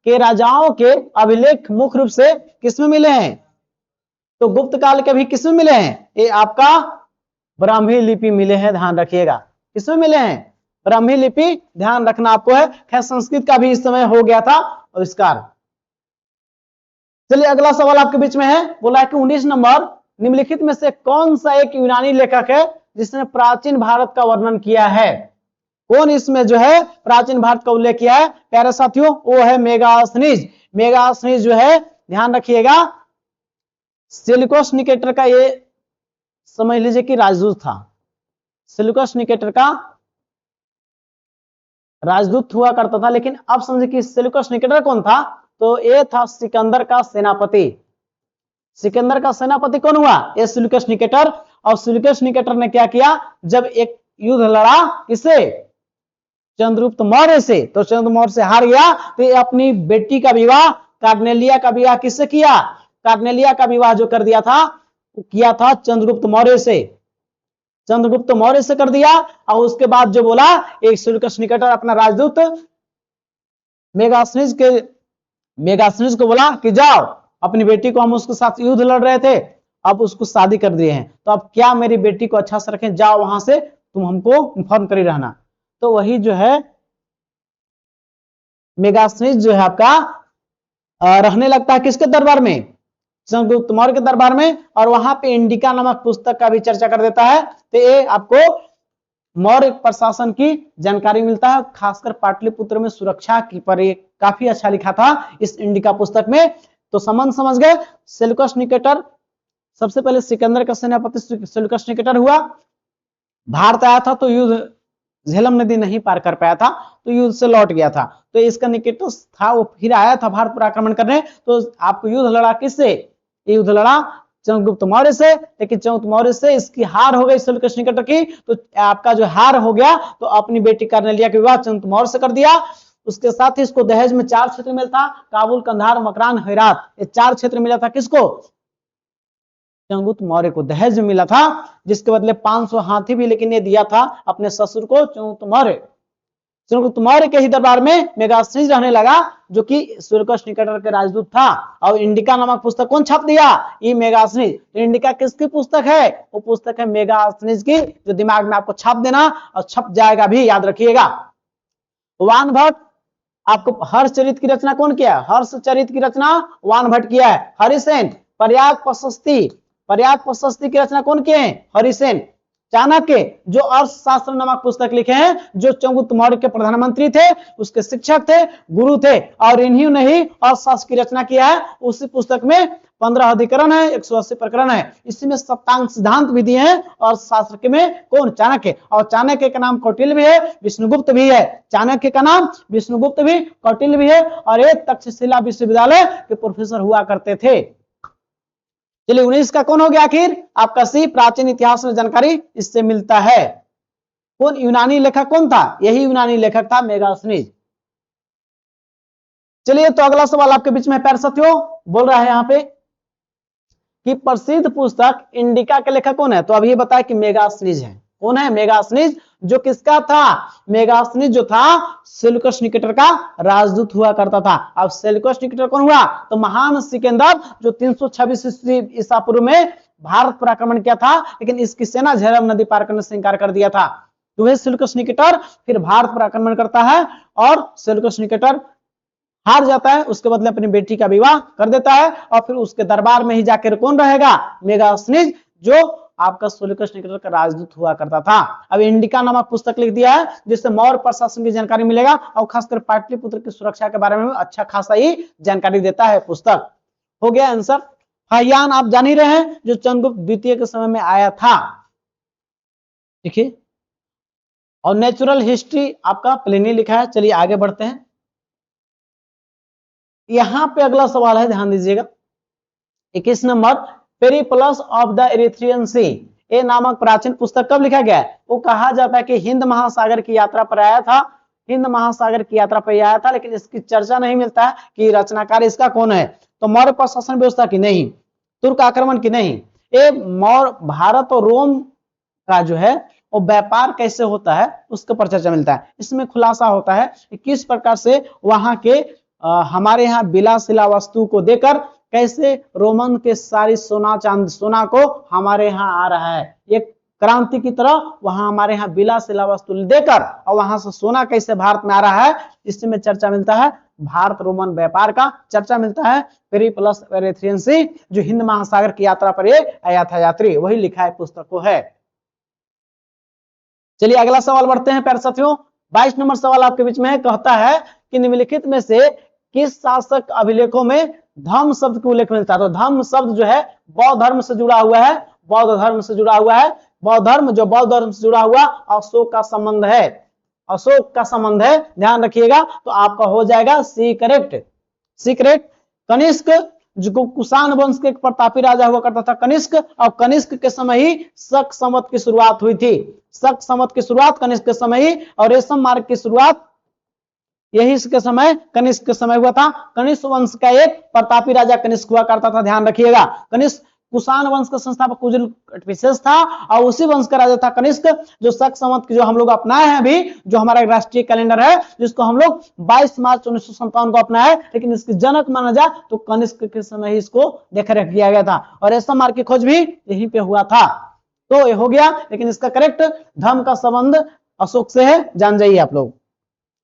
के राजाओं के अभिलेख मुख्य रूप से किसमें मिले हैं? तो गुप्त काल के भी किसमें मिले हैं? ये आपका ब्राह्मी लिपि मिले हैं, ध्यान रखिएगा। किसमें मिले हैं? ब्राह्मी लिपि, ध्यान रखना आपको है। खैर संस्कृत का भी इस समय हो गया था आविष्कार। चलिए अगला सवाल आपके बीच में है, बोला है कि 19 नंबर, निम्नलिखित में से कौन सा एक यूनानी लेखक है जिसने प्राचीन भारत का वर्णन किया है? कौन इसमें जो है प्राचीन भारत का उल्लेख किया है प्यारे साथियों? वो है मेगास्थनीज। मेगास्थनीज जो है ध्यान रखिएगा, सेल्यूकस निकेटर का ये समझ लीजिए कि राजदूत था। सेल्यूकस निकेटर का राजदूत हुआ करता था। लेकिन अब समझे कि सेल्यूकस निकेटर कौन था? तो ये था सिकंदर का सेनापति। सिकंदर का सेनापति कौन हुआ? ये सेल्यूकस निकेटर। और सेल्यूकस निकेटर ने क्या किया? जब एक युद्ध लड़ा किसे? चंद्रगुप्त मौर्य से। तो चंद्रगुप्त मौर्य से हार गया, तो ये अपनी बेटी का विवाह, कार्नेलिया का विवाह किससे किया? कार्नेलिया का विवाह जो कर दिया था, किया था चंद्रगुप्त मौर्य से। चंद्रगुप्त मौर्य से कर दिया। और उसके बाद जो बोला, एक सेल्यूकस निकेटर अपना राजदूत मेगास्थनीज को बोला कि जाओ अपनी बेटी को, हम उसके साथ युद्ध लड़ रहे थे, अब उसको शादी कर दिए हैं, तो अब क्या मेरी बेटी को अच्छा से रखें, जाओ वहां से, तुम हमको इन्फॉर्म कर ही रहना। तो वही जो है मेगास्थनीज जो है आपका रहने लगता है किसके दरबार में, चंद्रगुप्त मौर्य के दरबार में, और वहां पे इंडिका नामक पुस्तक का भी चर्चा कर देता है। तो ये आपको मौर्य प्रशासन की जानकारी मिलता है, खासकर पाटलिपुत्र में सुरक्षा की पर ये काफी अच्छा लिखा था इस इंडिका पुस्तक में। तो संबंध समझ गए। सेल्यूकस निकेटर, सबसे पहले सिकंदर का सेनापति सेल्यूकस निकेटर हुआ, भारत आया था तो युद्ध झेलम नदी नहीं पार कर पाया था, तो युद्ध से लौट गया था। तो इसका निकेटस था, वो फिर आया था भारत पर आक्रमण करने। तो आपको युद्ध लड़ा किससे, युद्ध लड़ा चंद्रगुप्त मौर्य से, लेकिन चंद्रगुप्त मौर्य से इसकी हार हो गई सेल्यूकस निकेटर की। तो आपका जो हार हो गया, तो अपनी बेटी कर्नेलिया के विवाह चंद्रगुप्त मौर्य से कर दिया। उसके साथ ही इसको दहेज में 4 क्षेत्र मिला था, काबुल, कंधार, मकरान, हेरात, ये 4 क्षेत्र मिला था किसको, चंद्रगुप्त मौर्य को दहेज में मिला था, जिसके बदले 500 हाथी भी लेकिन ये दिया था अपने ससुर को चंद्रगुप्त मौर्य। चंद्रगुप्त मौर्य के ही दरबार में मेगास्थनीज रहने लगा, जो कि सेल्यूकस निकेटर के राजदूत था। और इंडिका नामक पुस्तक कौन छाप दिया, ये मेगास्थनीज। इंडिका किसकी पुस्तक है, वो पुस्तक है मेगास्थनीज की, जो दिमाग में आपको छाप देना और छप जाएगा भी, याद रखिएगा। वान भट्ट, आपको हर्षचरित की रचना कौन किया है, हर्षचरित की रचना वान भट्ट किया है। हरिसेन, पर्याग प्रशस्ति की रचना कौन किए हैं, हरिसेन। चाणक्य, जो अर्थशास्त्र नामक पुस्तक लिखे हैं, जो चंद्रगुप्त मौर्य के प्रधानमंत्री थे, उसके शिक्षक थे, गुरु थे, और इन्हीं ने ही अर्थशास्त्र की रचना किया है। उसी पुस्तक में 15 अधिकरण है, 180 प्रकरण है। इसी में सप्तांग सिद्धांत भी दिए हैं अर्थशास्त्र के में, कौन, चाणक्य। और चाणक्य का नाम कौटिल्य भी है, विष्णुगुप्त भी है। चाणक्य का नाम विष्णुगुप्त भी, कौटिल्य भी है, और ये तक्षशिला विश्वविद्यालय के प्रोफेसर हुआ करते थे। चलिए 19 का कौन हो गया आखिर, आपका सी, प्राचीन इतिहास में जानकारी इससे मिलता है। कौन, यूनानी लेखक कौन था, यही यूनानी लेखक था मेगास्थनीज। चलिए तो अगला सवाल आपके बीच में प्यारे साथियों बोल रहा है यहाँ पे कि प्रसिद्ध पुस्तक इंडिका के लेखक कौन है, तो अब ये बताया कि मेगास्थनीज है। कौन है, मेगास्थनीज, जो किसका था, मेगास्थनीज जो था सेल्यूकस निकेटर का राजदूत हुआ करता था। अब सेल्यूकस निकेटर कौन हुआ, तो महान सिकंदर, जो 326 ईसा पूर्व में भारत पर आक्रमण किया था, लेकिन इसकी सेना झेलम नदी पार करने से इंकार कर दिया था। तो वह सेल्यूकस निकेटर फिर भारत पर आक्रमण करता है, और सेल्यूकस निकेटर हार जाता है, उसके बदले अपनी बेटी का विवाह कर देता है, और फिर उसके दरबार में ही जाकर कौन रहेगा, मेगास्थनीज, जो आपका सेल्यूकस निकेटर का राजदूत हुआ करता था। अब इंडिका नामक पुस्तक लिख दिया है, जिससे मौर्य प्रशासन की जानकारी मिलेगा, और खासकर पाटलिपुत्र की सुरक्षा के बारे में अच्छा खासा ही जानकारी देता है पुस्तक। हो गया आंसर। हायान आप जान ही रहे हैं, जो चंद्रगुप्त द्वितीय के समय में आया था, देखिए। और नेचुरल हिस्ट्री आपका प्लिनी लिखा है। चलिए आगे बढ़ते हैं। यहां पे अगला सवाल है, ध्यान दीजिएगा, 21 नंबर, Periplus of the Erythraean Sea, ए नामक प्राचीन पुस्तक कब लिखा गया है, वो कहा जाता है कि हिंद महासागर की यात्रा पर आया था, हिंद महासागर की यात्रा पर आया था, लेकिन इसकी चर्चा नहीं मिलता है कि रचनाकार इसका कौन है। तो मौर्य प्रशासन व्यवस्था की नहीं, तुर्क आक्रमण की नहीं, ये मौर्य भारत और रोम का जो है वो व्यापार कैसे होता है उसके पर चर्चा मिलता है। इसमें खुलासा होता है कि किस प्रकार से वहां के हमारे यहाँ विलासिला वस्तु को देकर कैसे रोमन के सारी सोना को हमारे यहाँ आ रहा है, एक क्रांति की तरह वहां हमारे यहाँ विलासिला वस्तु देकर और वहां से सोना कैसे भारत में आ रहा है, इसमें चर्चा मिलता है। भारत रोमन व्यापार का चर्चा मिलता है। पेरिप्लस इरिथ्रियन सी, जो हिंद महासागर की यात्रा पर ये आया था यात्री, वही लिखा है पुस्तक को है। चलिए अगला सवाल बढ़ते हैं प्यारे साथियों। 22 नंबर सवाल आपके बीच में है, कहता है कि निम्नलिखित में से किस शासक अभिलेखों में धम्म शब्द का उल्लेख मिलता है। तो धम्म शब्द जो है बौद्ध धर्म से जुड़ा हुआ है, बौद्ध धर्म से जुड़ा हुआ है। बौद्ध धर्म, जो बौद्ध धर्म से जुड़ा हुआ अशोक का संबंध है, अशोक का संबंध है, ध्यान रखिएगा। तो आपका हो जाएगा C correct, C correct. Kanishka, जो कुषाण वंश के एक प्रतापी राजा हुआ करता था कनिष्क, और कनिष्क के समय ही शक संवत की शुरुआत हुई थी, शक संवत की शुरुआत कनिष्क के समय ही, और रेशम मार्ग की शुरुआत यही इसके समय कनिष्क के समय हुआ था। कनिष्क वंश का एक प्रतापी राजा कनिष्क हुआ करता था, ध्यान रखिएगा। कनिष्क कुषाण वंश का संस्थापक कुजल विशेष था, और उसी वंश का राजा था कनिष्क, जो शक संवत जो हम लोग अपनाए हैं अभी, जो हमारा राष्ट्रीय कैलेंडर है, जिसको हम लोग 22 मार्च 1957 को अपनाए, लेकिन इसके जनक माना जाए तो कनिष्क के समय ही इसको देख रेख किया गया था, और ऐसा मार्ग की खोज भी यहीं पे हुआ था। तो ये हो गया, लेकिन इसका करेक्ट धर्म का संबंध अशोक से है, जान जाइए आप लोग,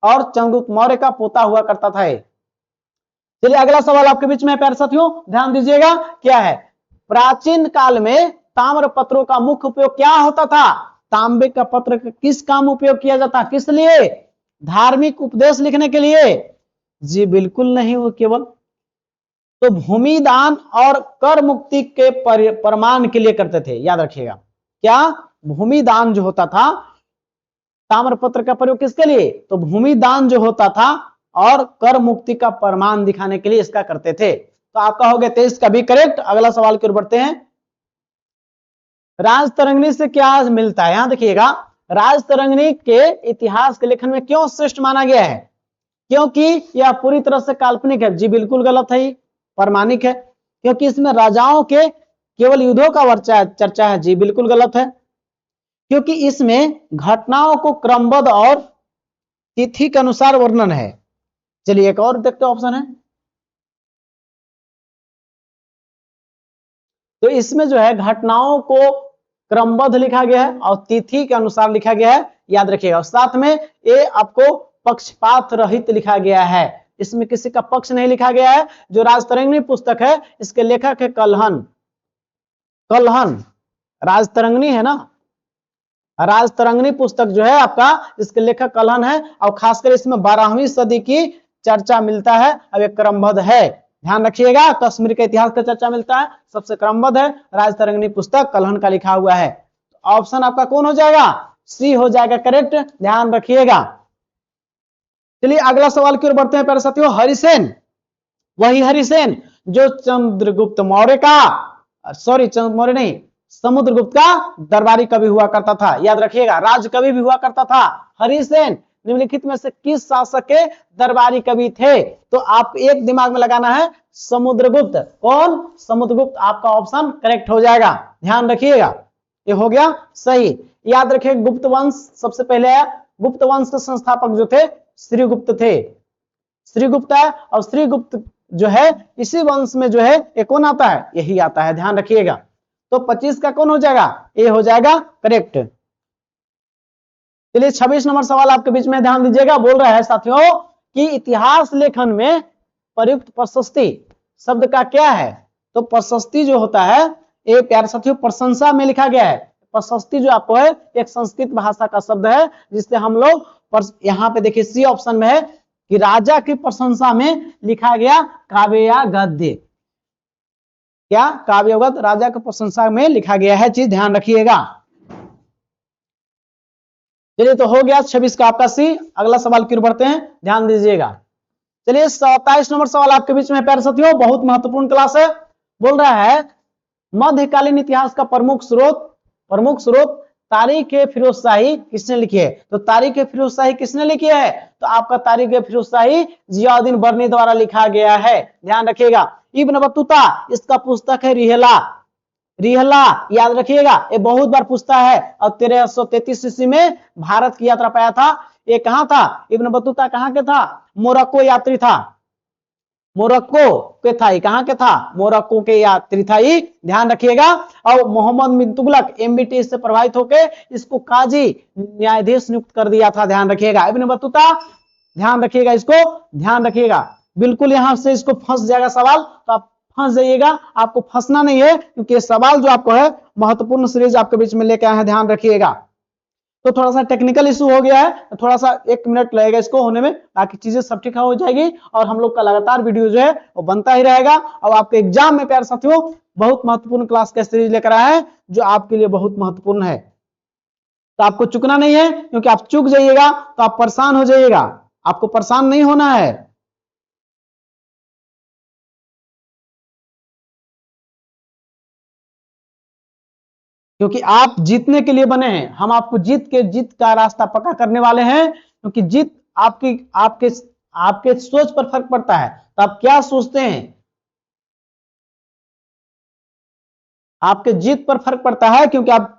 और चंद्रगुप्त मौर्य का पोता हुआ करता था। चलिए अगला सवाल आपके बीच में है प्यारे साथियों, ध्यान दीजिएगा, क्या है? प्राचीन काल में ताम्र पत्रों का मुख्य उपयोग क्या होता था? तांबे का पत्र किस काम उपयोग किया जाता? किस लिए? धार्मिक उपदेश लिखने के लिए? जी बिल्कुल नहीं, वो केवल तो भूमि दान और कर मुक्ति के प्रमाण के लिए करते थे, याद रखिएगा। क्या? भूमि दान जो होता था, ताम्र पत्र का प्रयोग किसके लिए? तो भूमि दान जो होता था और कर मुक्ति का प्रमाण दिखाने के लिए इसका करते थे। तो आपका हो गया 23 का भी करेक्ट। अगला सवाल की ओर बढ़ते हैं। राजतरंगिणी से क्या मिलता है? यहां देखिएगा, राजतरंगिणी के इतिहास के लेखन में क्यों श्रेष्ठ माना गया है? क्योंकि यह पूरी तरह से काल्पनिक है। जी बिल्कुल गलत है, प्रामाणिक है। क्योंकि इसमें राजाओं के केवल युद्धों का चर्चा है। जी बिल्कुल गलत है। क्योंकि इसमें घटनाओं को क्रमबद्ध और तिथि के अनुसार वर्णन है। चलिए एक और देखते ऑप्शन है, तो इसमें जो है घटनाओं को क्रमबद्ध लिखा गया है और तिथि के अनुसार लिखा गया है, याद रखिएगा। साथ में ये आपको पक्षपात रहित लिखा गया है, इसमें किसी का पक्ष नहीं लिखा गया है। जो राजतरंगिणी पुस्तक है, इसके लेखक है कल्हन। कल्हन राजतरंगिणी है ना, राजतरंगिणी पुस्तक जो है आपका, इसके लेखक कल्हन है, और खासकर इसमें 12वीं सदी की चर्चा मिलता है। अब एक क्रमबद्ध है, ध्यान रखिएगा, कश्मीर के इतिहास का चर्चा मिलता है, सबसे क्रमबद्ध है। राजतरंगिणी पुस्तक कल्हन का लिखा हुआ है। ऑप्शन आपका कौन हो जाएगा? सी हो जाएगा करेक्ट, ध्यान रखिएगा। चलिए अगला सवाल की ओर बढ़ते हैं प्यारे साथियों। हरिसेन, वही हरिसेन जो चंद्रगुप्त मौर्य का, सॉरी चंद्र मौर्य नहीं, समुद्रगुप्त का दरबारी कवि हुआ करता था, याद रखिएगा, राज कवि भी हुआ करता था। हरिसेन निम्नलिखित में से किस शासक के दरबारी कवि थे? तो आप एक दिमाग में लगाना है, समुद्रगुप्त। कौन? समुद्रगुप्त आपका ऑप्शन करेक्ट हो जाएगा, ध्यान रखिएगा। ये हो गया सही। याद रखिए, गुप्त वंश सबसे पहले आया। गुप्त वंश के संस्थापक जो थे श्रीगुप्त थे, श्रीगुप्त है, और श्रीगुप्त जो है इसी वंश में जो है ये कौन आता है? यही आता है, ध्यान रखिएगा। तो 25 का कौन हो जाएगा? ए हो जाएगा करेक्ट। चलिए 26 नंबर सवाल आपके बीच में, ध्यान दीजिएगा। बोल रहा है साथियों कि इतिहास लेखन में प्रयुक्त प्रशस्ति शब्द का क्या है? तो प्रशस्ति जो होता है, ये प्यारे साथियों प्रशंसा में लिखा गया है। प्रशस्ति जो आपको है एक संस्कृत भाषा का शब्द है, जिससे हम लोग यहाँ पे देखिए सी ऑप्शन में है कि राजा की प्रशंसा में लिखा गया काव्य या गद्य। क्या? काव्य गद्य राजा की प्रशंसा में लिखा गया है, चीज ध्यान रखिएगा। चलिए तो हो गया 26 का आपका सी। अगला सवाल की ओर बढ़ते हैं, ध्यान दीजिएगा। चलिए 27 नंबर सवाल आपके बीच में प्यारे साथियों, बहुत महत्वपूर्ण क्लास है। बोल रहा है मध्यकालीन इतिहास का प्रमुख स्रोत तारीख फिरोज शाही किसने लिखी है? तो तारीख फिरोज शाही किसने लिखी है? तो आपका तारीख फिरोज शाही जियाउद्दीन बर्नी द्वारा लिखा गया है, ध्यान रखिएगा। इब्न बतूता, इसका पुस्तक है रिहला। रिहला याद रखिएगा, ये बहुत बार पूछता है। और 1333 ईस्वी में भारत की यात्रा पाया था। ये कहां था? इब्न बतूता कहां के था? मोरक्को यात्री था। मोरक्को के था, कहां के था? मोरक्को के यात्री था, ध्यान रखिएगा। और मोहम्मद बिन तुगलक एमबीटी से प्रभावित होकर इसको काजी न्यायाधीश नियुक्त कर दिया था, ध्यान रखिएगा। इब्न बतूता, ध्यान रखिएगा, इसको ध्यान रखिएगा। बिल्कुल यहां से इसको फंस जाएगा सवाल, तो आप फंस जाइएगा, आपको फंसना नहीं है, क्योंकि ये सवाल जो आपको है महत्वपूर्ण सीरीज आपके बीच में लेके आए हैं, ध्यान रखिएगा। तो थोड़ा सा टेक्निकल इशू हो गया है, तो थोड़ा सा 1 मिनट लगेगा इसको होने में, बाकी चीजें सब ठीक हो जाएगी। और हम लोग का लगातार वीडियो जो है वो बनता ही रहेगा। और आपके एग्जाम में प्यारे साथियों बहुत महत्वपूर्ण क्लास का सीरीज लेकर आए हैं, जो आपके लिए बहुत महत्वपूर्ण है। तो आपको चुकना नहीं है, क्योंकि आप चूक जाइएगा तो आप परेशान हो जाइएगा। आपको परेशान नहीं होना है। क्योंकि आप जीतने के लिए बने हैं, हम आपको जीत का रास्ता पक्का करने वाले हैं। क्योंकि जीत आपकी आपके आपके सोच पर फर्क पड़ता है। तो आप क्या सोचते हैं, आपके जीत पर फर्क पड़ता है, क्योंकि आप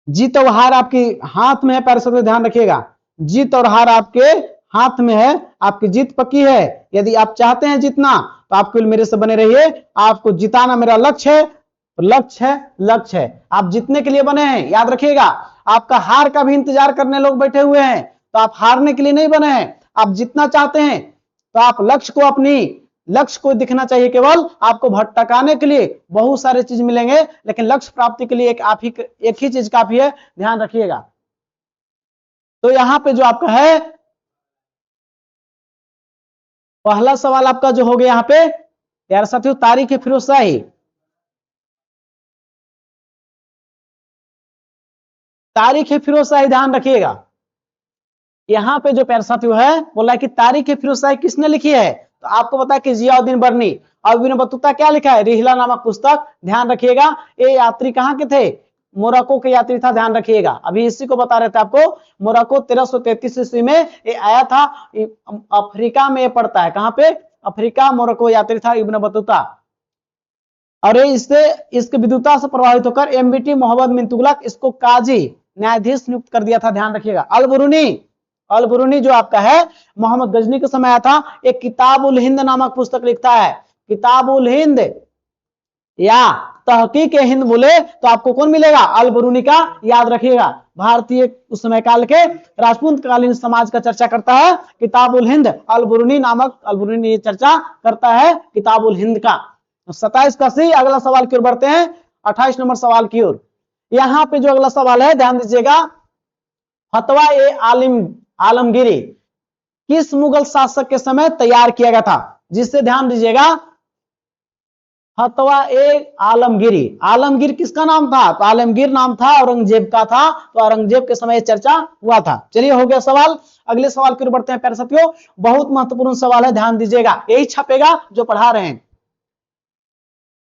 जीत और हार आपके हाथ में है। पैर से ध्यान रखिएगा, जीत और हार आपके हाथ में है। आपकी जीत पक्की है। यदि आप चाहते हैं जीतना तो आप केवल मेरे से बने रहिए। आपको जिताना मेरा लक्ष्य है, लक्ष्य है, लक्ष्य है। आप जीतने के लिए बने हैं, याद रखिएगा। आपका हार का भी इंतजार करने लोग बैठे हुए हैं, तो आप हारने के लिए नहीं बने हैं। आप जीतना चाहते हैं तो आप लक्ष्य को, अपनी लक्ष्य को दिखना चाहिए। केवल आपको भटकाने के लिए बहुत सारे चीज मिलेंगे, लेकिन लक्ष्य प्राप्ति के लिए एक ही चीज काफी है, ध्यान रखिएगा। तो यहां पे जो आपका है पहला सवाल आपका जो हो गया यहां पे यार साथियों, तारीख है फिरोजशाही। तारीख है फिरोजशाही, ध्यान रखिएगा। यहां पे जो प्यारे साथियों है बोला है कि तारीख है फिरोजशाही किसने लिखी है, तो आपको पता है कि जियाउद्दीन बर्नी। और इब्न बतूता क्या लिखा है, रिहला नामक पुस्तक। ध्यान रखिएगा। ये यात्री कहां के थे, मोरक्को के यात्री था, ध्यान रखिएगा। अभी इसी को बता रहे थे आपको। मोरक्को 1333 ईस्वी में ये आया था। अफ्रीका में ये पड़ता है, कहां पे, अफ्रीका। मोरक्को यात्री था इब्न बतूता। और इससे इसके विद्वता से प्रभावित होकर एमबीटी मोहम्मद बिन तुगलक इसको काजी न्यायाधीश नियुक्त कर दिया था, ध्यान रखिएगा। अल बुरूनी जो आपका है मोहम्मद गजनी के समय आया था। एक किताब उल हिंद नामक पुस्तक लिखता है। किताब उल हिंद या तहकीक हिंद बोले तो आपको कौन मिलेगा, अल बुरूनी का, याद रखिएगा। भारतीय उस समय काल के राजपूत कालीन समाज का चर्चा करता है किताब उल हिंद। अल बुरूनी चर्चा करता है किताब उल हिंद का। 27 का सी। अगला सवाल की ओर बढ़ते हैं, 28 नंबर सवाल की ओर। यहां पे जो अगला सवाल है ध्यान दीजिएगा, फतवा ए आलमगीरी किस मुगल शासक के समय तैयार किया गया था, जिससे ध्यान दीजिएगा फतवा ए आलमगीरी। आलमगीर किसका नाम था, तो आलमगीर नाम था औरंगजेब का था। तो औरंगजेब के समय चर्चा हुआ था। चलिए हो गया सवाल। अगले सवाल की ओर बढ़ते हैं प्यारे साथियों। बहुत महत्वपूर्ण सवाल है, ध्यान दीजिएगा, यही छपेगा जो पढ़ा रहे हैं।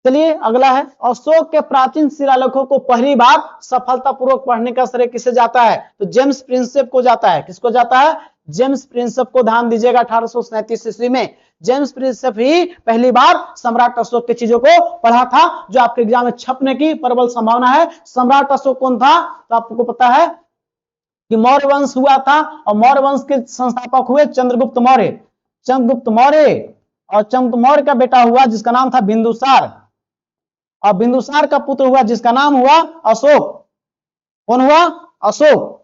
चलिए अगला है, अशोक के प्राचीन शिलालेखों को पहली बार सफलतापूर्वक पढ़ने का श्रेय किसे जाता है, तो जेम्स प्रिंसेप को जाता है। किसको जाता है, जेम्स प्रिंसेप को। ध्यान दीजिएगा 1837 ईस्वी में जेम्स प्रिंसेप ही पहली बार सम्राट अशोक की चीजों को पढ़ा था, जो आपके एग्जाम में छपने की प्रबल संभावना है। सम्राट अशोक कौन था, तो आपको पता है कि मौर्य वंश हुआ था, और मौर्य वंश के संस्थापक हुए चंद्रगुप्त मौर्य। चंद्रगुप्त मौर्य, और चंद्रगुप्त मौर्य का बेटा हुआ जिसका नाम था बिंदुसार, और बिंदुसार का पुत्र हुआ जिसका नाम हुआ अशोक। कौन हुआ, अशोक।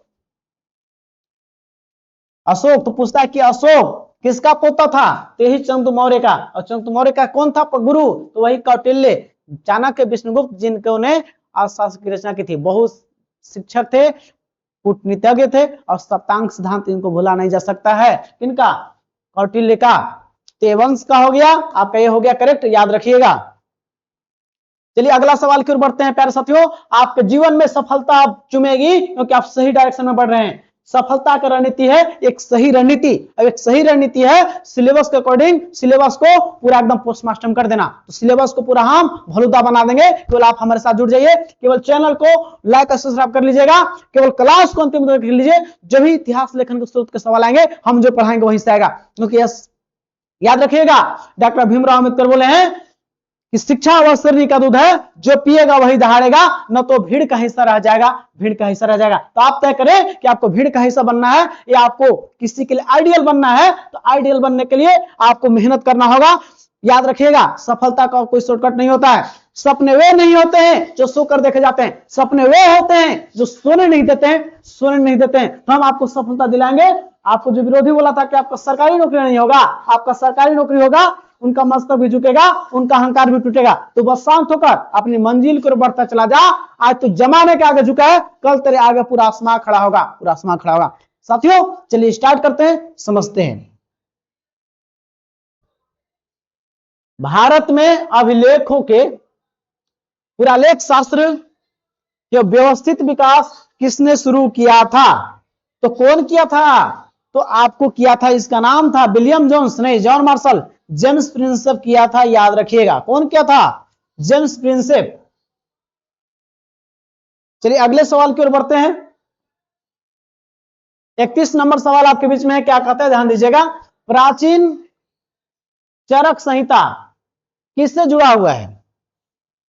अशोक तो पूछता है कि अशोक किसका पोता था, तो यही चंद्रगुप्त मौर्य का। और चंद्रगुप्त मौर्य का कौन था गुरु, तो वही कौटिल्य, चाणक्य, विष्णुगुप्त, जिनको ने अर्थशास्त्र की रचना की थी। बहुत शिक्षक थे, कूटनीतिज्ञ थे, और सप्तांग सिद्धांत इनको भूला नहीं जा सकता है। किनका, कौटिल्य का। वंश का हो गया आपका, ये हो गया करेक्ट, याद रखिएगा। चलिए अगला सवाल की ओर बढ़ते हैं प्यारे साथियों। आपके जीवन में सफलता आप चुमेगी क्योंकि आप सही डायरेक्शन में बढ़ रहे हैं। सफलता का रणनीति है एक सही रणनीति। अब एक सही रणनीति है सिलेबस के अकॉर्डिंग सिलेबस को पूरा एकदम पोस्टमास्टम कर देना। तो सिलेबस को पूरा हम भलुदा बना देंगे। केवल आप हमारे साथ जुड़ जाइए, केवल चैनल को लाइक और सब्सक्राइब कर लीजिएगा, केवल क्लास को अंतिम तक कर लीजिए। जब भी इतिहास लेखन के स्रोत के सवाल आएंगे हम जो पढ़ाएंगे वहीं से आएगा। क्योंकि याद रखिएगा डॉक्टर भीमराव अम्बेडकर बोले हैं कि शिक्षा वह शरीर का दूध है, जो पिएगा वही दहाड़ेगा, न तो भीड़ का हिस्सा रह जाएगा, भीड़ का हिस्सा रह जाएगा। तो आप तय करें कि आपको भीड़ का हिस्सा बनना है या आपको किसी के लिए आइडियल बनना है। तो आइडियल बनने के लिए आपको मेहनत करना होगा। याद रखिएगा सफलता का कोई शॉर्टकट नहीं होता है। सपने वे नहीं होते हैं जो सोकर देखे जाते हैं, सपने वे होते हैं जो सोने नहीं देते हैं, सोने नहीं देते हैं। तो हम आपको सफलता दिलाएंगे। आपको जो विरोधी बोला था कि आपका सरकारी नौकरी नहीं होगा, आपका सरकारी नौकरी होगा, उनका मस्तक भी झुकेगा, उनका अहंकार भी टूटेगा। तो बस शांत होकर अपनी मंजिल को बढ़ता चला जा। आज तो जमाने के आगे झुका है, कल तेरे आगे पूरा आसमान खड़ा होगा, पूरा आसमान खड़ा होगा। साथियों चलिए स्टार्ट करते हैं, समझते हैं। भारत में अभिलेखों के पुरालेख शास्त्र के व्यवस्थित विकास किसने शुरू किया था, तो कौन किया था, तो आपको किया था, इसका नाम था विलियम जोन्स, नहीं जॉन मार्शल, जेम्स प्रिंसेप किया था। याद रखिएगा कौन किया था, जेम्स प्रिंसेप। चलिए अगले सवाल की ओर बढ़ते हैं। 31 नंबर सवाल आपके बीच में है, क्या कहता है ध्यान दीजिएगा। प्राचीन चरक संहिता किससे जुड़ा हुआ है?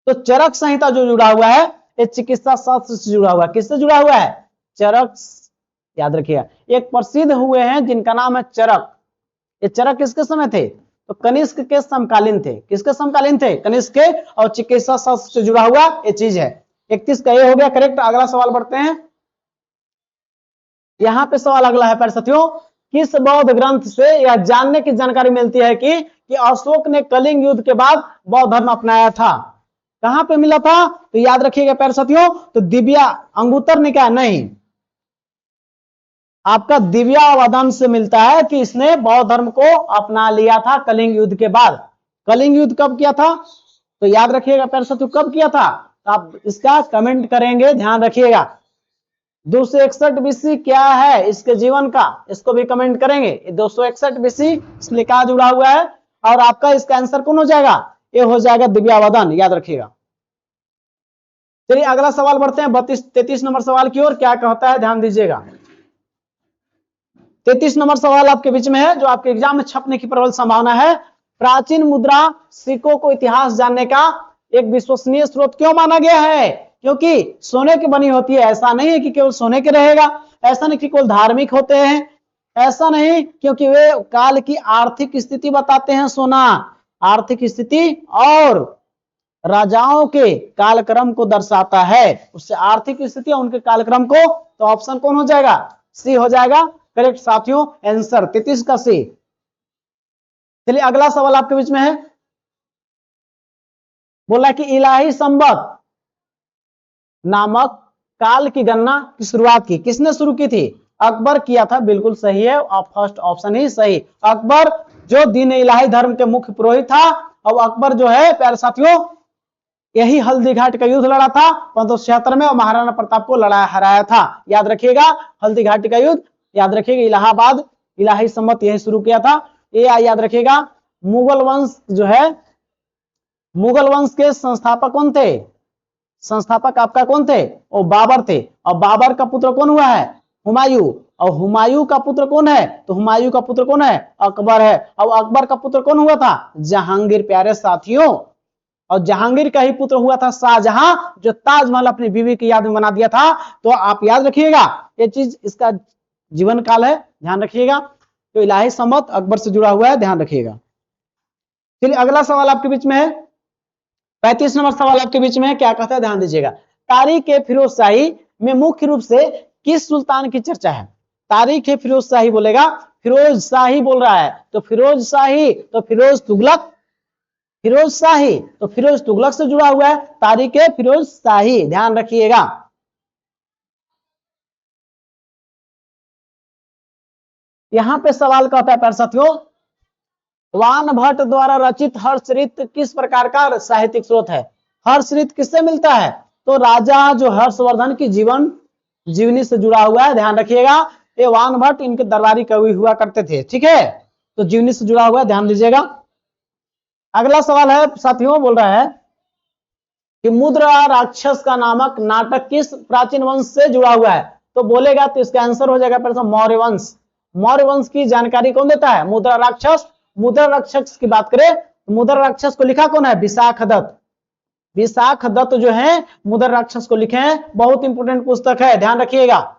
तो चरक संहिता जो जुड़ा हुआ है ये चिकित्सा शास्त्र से जुड़ा हुआ है। किससे जुड़ा हुआ है? चरक, याद रखिएगा। एक प्रसिद्ध हुए हैं जिनका नाम है चरक। ये चरक किसके समय थे? तो कनिष्क के समकालीन थे। किसके समकालीन थे? कनिष्क के। और चिकित्सा शास्त्र से जुड़ा हुआ ये चीज है। 31 का ये हो गया करेक्ट। अगला सवाल बढ़ते हैं। यहां पे सवाल अगला है प्यारे साथियों, किस बौद्ध ग्रंथ से यह जानने की जानकारी मिलती है कि अशोक ने कलिंग युद्ध के बाद बौद्ध धर्म अपनाया था? कहां पे मिला था? तो याद रखिएगा प्यारे साथियों, तो दिव्या अंगुत्तर निकाय नहीं, आपका दिव्यावदन से मिलता है कि इसने बौद्ध धर्म को अपना लिया था कलिंग युद्ध के बाद। कलिंग युद्ध कब किया था? तो याद रखिएगा प्यारे साथियों, कब किया था? आप इसका कमेंट करेंगे, ध्यान रखिएगा। 261 बीसी क्या है इसके जीवन का, इसको भी कमेंट करेंगे। 261 बीसी इसमें क्या जुड़ा हुआ है? और आपका इसका आंसर कौन हो जाएगा? ये हो जाएगा दिव्यावदन, याद रखिएगा। चलिए अगला सवाल बढ़ते हैं 33 नंबर सवाल की ओर। क्या कहता है, ध्यान दीजिएगा। 33 नंबर सवाल आपके बीच में है, जो आपके एग्जाम में छपने की प्रबल संभावना है। प्राचीन मुद्रा सिक्कों को इतिहास जानने का एक विश्वसनीय स्रोत क्यों माना गया है? क्योंकि सोने की बनी होती है। ऐसा नहीं है कि केवल सोने के रहेगा, ऐसा नहीं कि केवल धार्मिक होते हैं, ऐसा नहीं, क्योंकि वे काल की आर्थिक स्थिति बताते हैं। सोना आर्थिक स्थिति और राजाओं के कालक्रम को दर्शाता है। उससे आर्थिक स्थिति और उनके कालक्रम को, तो ऑप्शन कौन हो जाएगा? सी हो जाएगा करेक्ट साथियों, आंसर 33 का सी। चलिए अगला सवाल आपके बीच में है, बोला कि इलाही संवत नामक काल की गणना की शुरुआत की किसने शुरू की थी? अकबर किया था, बिल्कुल सही है, और फर्स्ट ऑप्शन ही सही। अकबर जो दीन इलाही धर्म के मुख्य पुरोहित था, और अकबर जो है प्यारे साथियों यही हल्दी घाट का युद्ध लड़ा था 1576 में, और महाराणा प्रताप को हराया था। याद रखिएगा हल्दी घाटी का युद्ध, याद रखिएगा इलाहाबाद इलाही संवत यही शुरू किया था। ये याद रखिएगा। मुगल वंश जो है, मुगल वंश के संस्थापक कौन थे? संस्थापक आपका कौन थे? वो बाबर थे। और बाबर का पुत्र कौन हुआ है? हुमायूं। और हुमायूं का पुत्र कौन है? तो हुमायूं का पुत्र कौन है? अकबर है। और अकबर का पुत्र कौन हुआ था? जहांगीर प्यारे साथियों। और जहांगीर का ही पुत्र हुआ था शाहजहां, जो ताजमहल अपनी बीवी की याद में बना दिया था। तो आप याद रखिएगा ये चीज, इसका जीवन काल है, ध्यान रखिएगा। तो इलाही संवत अकबर से जुड़ा हुआ है, ध्यान रखिएगा। चलिए अगला सवाल आपके बीच में है, 35 नंबर सवाल आपके बीच में है। क्या कहता है, ध्यान दीजिएगा। तारीख ए फिरोज शाही में मुख्य रूप से किस सुल्तान की चर्चा है? तारीख ए फिरोज शाही बोलेगा, फिरोज शाही बोल रहा है, तो फिरोज शाही, तो फिरोज तुगलक, फिरोज शाही, तो फिरोज तुगलक से जुड़ा हुआ है। तारीख ए फिरोज शाही, ध्यान रखिएगा। यहां पे सवाल कहता है प्यारे साथियों, वान भट्ट द्वारा रचित हर्षरित किस प्रकार का साहित्यिक स्रोत है? हर्षरित किससे मिलता है? तो राजा जो हर्षवर्धन की जीवनी से जुड़ा हुआ है, ध्यान रखिएगा। ये वान भट्ट इनके दरबारी कवि हुआ करते थे, ठीक है, तो जीवनी से जुड़ा हुआ है, ध्यान दीजिएगा। अगला सवाल है साथियों, बोल रहा है कि मुद्रा राक्षस का नामक नाटक किस प्राचीन वंश से जुड़ा हुआ है? तो बोलेगा तो इसका आंसर हो जाएगा मौर्य वंश। मौर्य वंश की जानकारी कौन देता है? मुद्रा राक्षस। मुद्रा राक्षस की बात करें तो मुद्रा राक्षस को लिखा कौन है? विशाख दत्त। विशाख दत्त जो है मुद्रा राक्षस को लिखे हैं, बहुत इंपोर्टेंट पुस्तक है, ध्यान रखिएगा,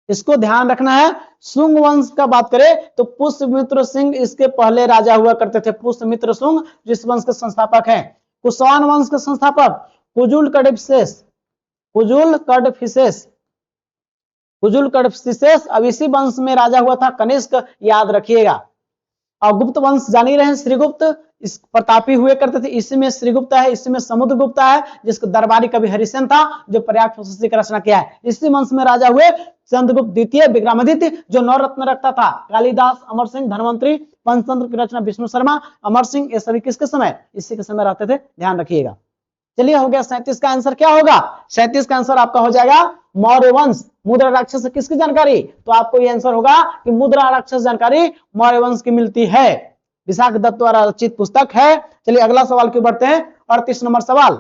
इसको ध्यान रखना है। शुंग वंश का बात करें तो पुष्यमित्र सिंह इसके पहले राजा हुआ करते थे, पुष्यमित्र शुंग जिस वंश के संस्थापक हैं। कुषाण वंश के संस्थापक कुजुल कडफिसेस, कुजुल कडफिसेस, कुजुल कडफिसेस। अब इसी वंश में राजा हुआ था कनिष्क, याद रखिएगा। और गुप्त वंश जान ही रहे हैं, श्रीगुप्त इस प्रतापी हुए करते थे, इसी में श्रीगुप्त है, इसी में समुद्रगुप्त है, जिसको दरबारी कवि हरिसेन था, जो पर्याप्त प्रशस्ति का रचना किया है। इसी वंश में राजा हुए चंद्रगुप्त द्वितीय, विक्रमादित्य, जो 9 रत्न रखता था, कालिदास, अमर सिंह, धनवंतरी, पंचतंत्र की रचना विष्णु शर्मा, अमर सिंह, ये सभी किसके समय? इसी के समय रहते थे, ध्यान रखिएगा। चलिए हो गया 37 का आंसर क्या होगा? 37 का आंसर आपका हो जाएगा मौर्य वंश। मुद्रा राक्षस से किसकी जानकारी? तो आपको ये आंसर होगा कि मुद्रा राक्षस जानकारी मौर्य वंश की मिलती है, विशाख दत्त द्वारा रचित पुस्तक है। चलिए अगला सवाल की बढ़ते हैं, 38 नंबर सवाल।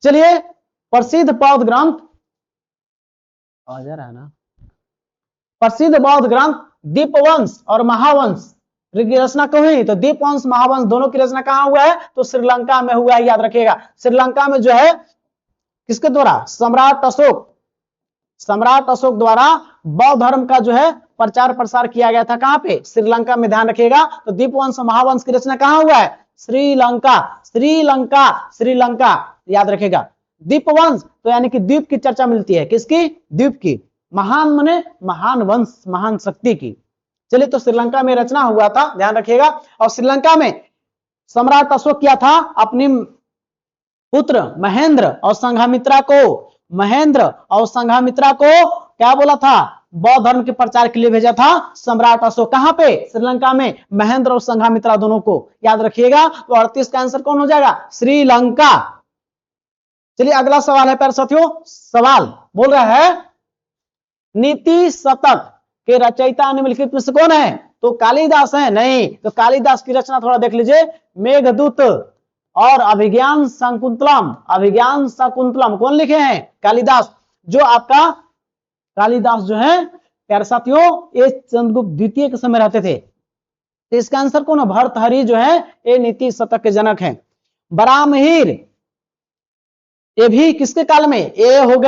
चलिए प्रसिद्ध बौद्ध ग्रंथ आ जा रहा है ना, प्रसिद्ध बौद्ध ग्रंथ दीपवंश और महावंश की रचना क्यों हुई? तो दीपवंश महावंश दोनों की रचना कहां हुआ है? तो श्रीलंका में हुआ है, याद रखिएगा। श्रीलंका में जो है किसके द्वारा? सम्राट अशोक द्वारा बौद्ध धर्म का जो है प्रचार प्रसार किया गया था। कहां पे? श्रीलंका में, ध्यान रखिएगा। तो दीपवंश महावंश की रचना कहां हुआ है? श्रीलंका, याद रखिएगा। दीपवंश तो यानी कि द्वीप की चर्चा मिलती है, किसकी? द्वीप की। महान माने महान वंश, महान शक्ति की। चलिए, तो श्रीलंका में रचना हुआ था, ध्यान रखिएगा। और श्रीलंका में सम्राट अशोक किया था अपनी पुत्र महेंद्र और संघामित्रा को क्या बोला था? बौद्ध धर्म के प्रचार के लिए भेजा था सम्राट अशोक। कहां पे? श्रीलंका में। महेंद्र और संघामित्रा दोनों को, याद रखिएगा। तो 38 का आंसर कौन हो जाएगा? श्रीलंका। चलिए, अगला सवाल है प्यारे साथियों। सवाल बोल रहा है नीति शतक के रचयिता निम्नलिखित में से कौन है? तो कालिदास है? नहीं। तो कालिदास की रचना थोड़ा देख लीजिए। मेघदूत और अभिज्ञान शाकुंतलम कौन लिखे हैं? कालिदास। जो आपका कालिदास जो है प्यारे साथियों, ये चंद्रगुप्त द्वितीय के समय रहते थे। तो इसका आंसर कौन है? भर्तृहरि जो है ये नीति शतक के जनक हैं। बरामहीर, ये भी किसके काल में? ये हो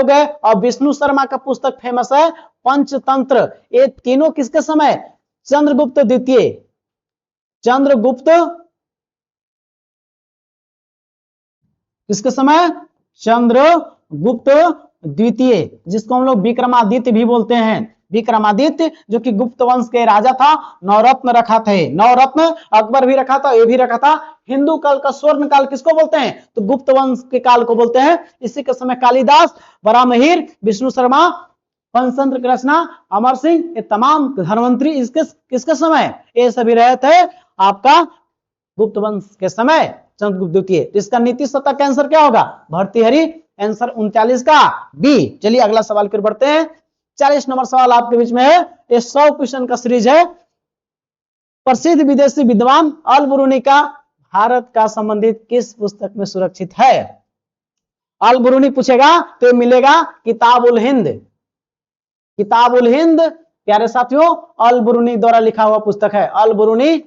गए। और विष्णु शर्मा का पुस्तक फेमस है पंचतंत्र। ये तीनों किसके समय? चंद्रगुप्त द्वितीय। किसके समय? चंद्रगुप्त द्वितीय, जिसको हम लोग विक्रमादित्य भी बोलते हैं। विक्रमादित्य जो कि गुप्त वंश के राजा था। नवरत्न रखा थे, नवरत्न। अकबर भी रखा था, ये भी रखा था। हिंदू काल का स्वर्ण काल किसको बोलते हैं? तो गुप्त वंश के काल को बोलते हैं। इसी के समय कालिदास, बरामहीर, विष्णु शर्मा, पंचतंत्र की रचना अमर सिंह, ये तमाम धनवंतरी किसके समय? ये सभी रहे थे आपका गुप्त वंश के समय, चंद्रगुप्त द्वितीय। इसका नीति शतक का आंसर क्या होगा? भर्तृहरि। आंसर 39 का बी। चलिए, अगला सवाल फिर बढ़ते हैं। 40 नंबर सवाल आपके बीच में है। ये 100 क्वेश्चन का सीरीज है। प्रसिद्ध विदेशी विद्वान अल बुरूनी का भारत का संबंधित किस पुस्तक में सुरक्षित है? अल बुरूनी पूछेगा तो मिलेगा किताबुल हिंद। प्यारे साथियों, अल बुरूनी द्वारा लिखा हुआ पुस्तक है। अल बुरूनी,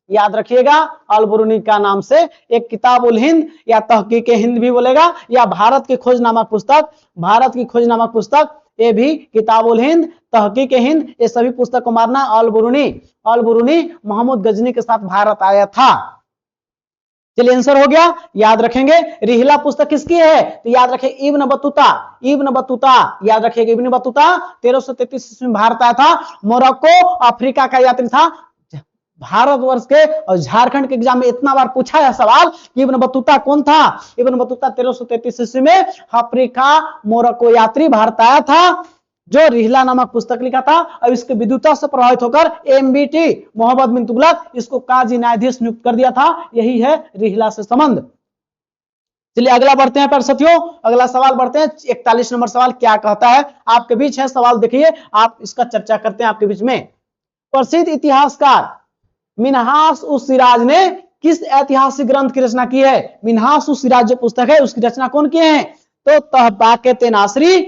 याद रखिएगा। अल बुरूनी का नाम से एक किताबुल हिंद या तहकीक हिंद भी बोलेगा, या भारत की खोज नामक पुस्तक, ये भी किताबुल हिंद, तहकीक हिंद, ये सभी पुस्तक को मारना। अल बुरूनी मोहम्मद गजनी के साथ भारत आया था। चलिए, आंसर हो गया, याद रखेंगे। रिहला पुस्तक किसकी है? तो याद रखें इब्न बतूता, याद रखिएगा। इब्न बतूता 1333 ईस्वी में भारत आया था। मोरक्को अफ्रीका का यात्री था। भारतवर्ष के और झारखंड के एग्जाम में इतना बार पूछा है सवाल कि इब्न बतूता कौन था? इब्न बतूता 1333 ईस्वी में अफ्रीका मोरक्को यात्री भारत आया था, जो रिहला नामक पुस्तक लिखा था। और इसके विद्वता से प्रभावित होकर एमबीटी मोहम्मद बिन तुगलक इसको काजी न्यायाधीश नियुक्त कर दिया था। यही है रिहला से संबंध। चलिए, अगला बढ़ते हैं प्यारे साथियों। अगला सवाल बढ़ते हैं। 41 नंबर सवाल क्या कहता है? आपके बीच है सवाल, देखिए आप इसका चर्चा करते हैं आपके बीच में। प्रसिद्ध इतिहासकार मिन्हाज-उस-सिराज ने किस ऐतिहासिक ग्रंथ की रचना की है? मिन्हाज-उस-सिराज जो पुस्तक है उसकी रचना कौन किए हैं? तो तहबाके-नासरी,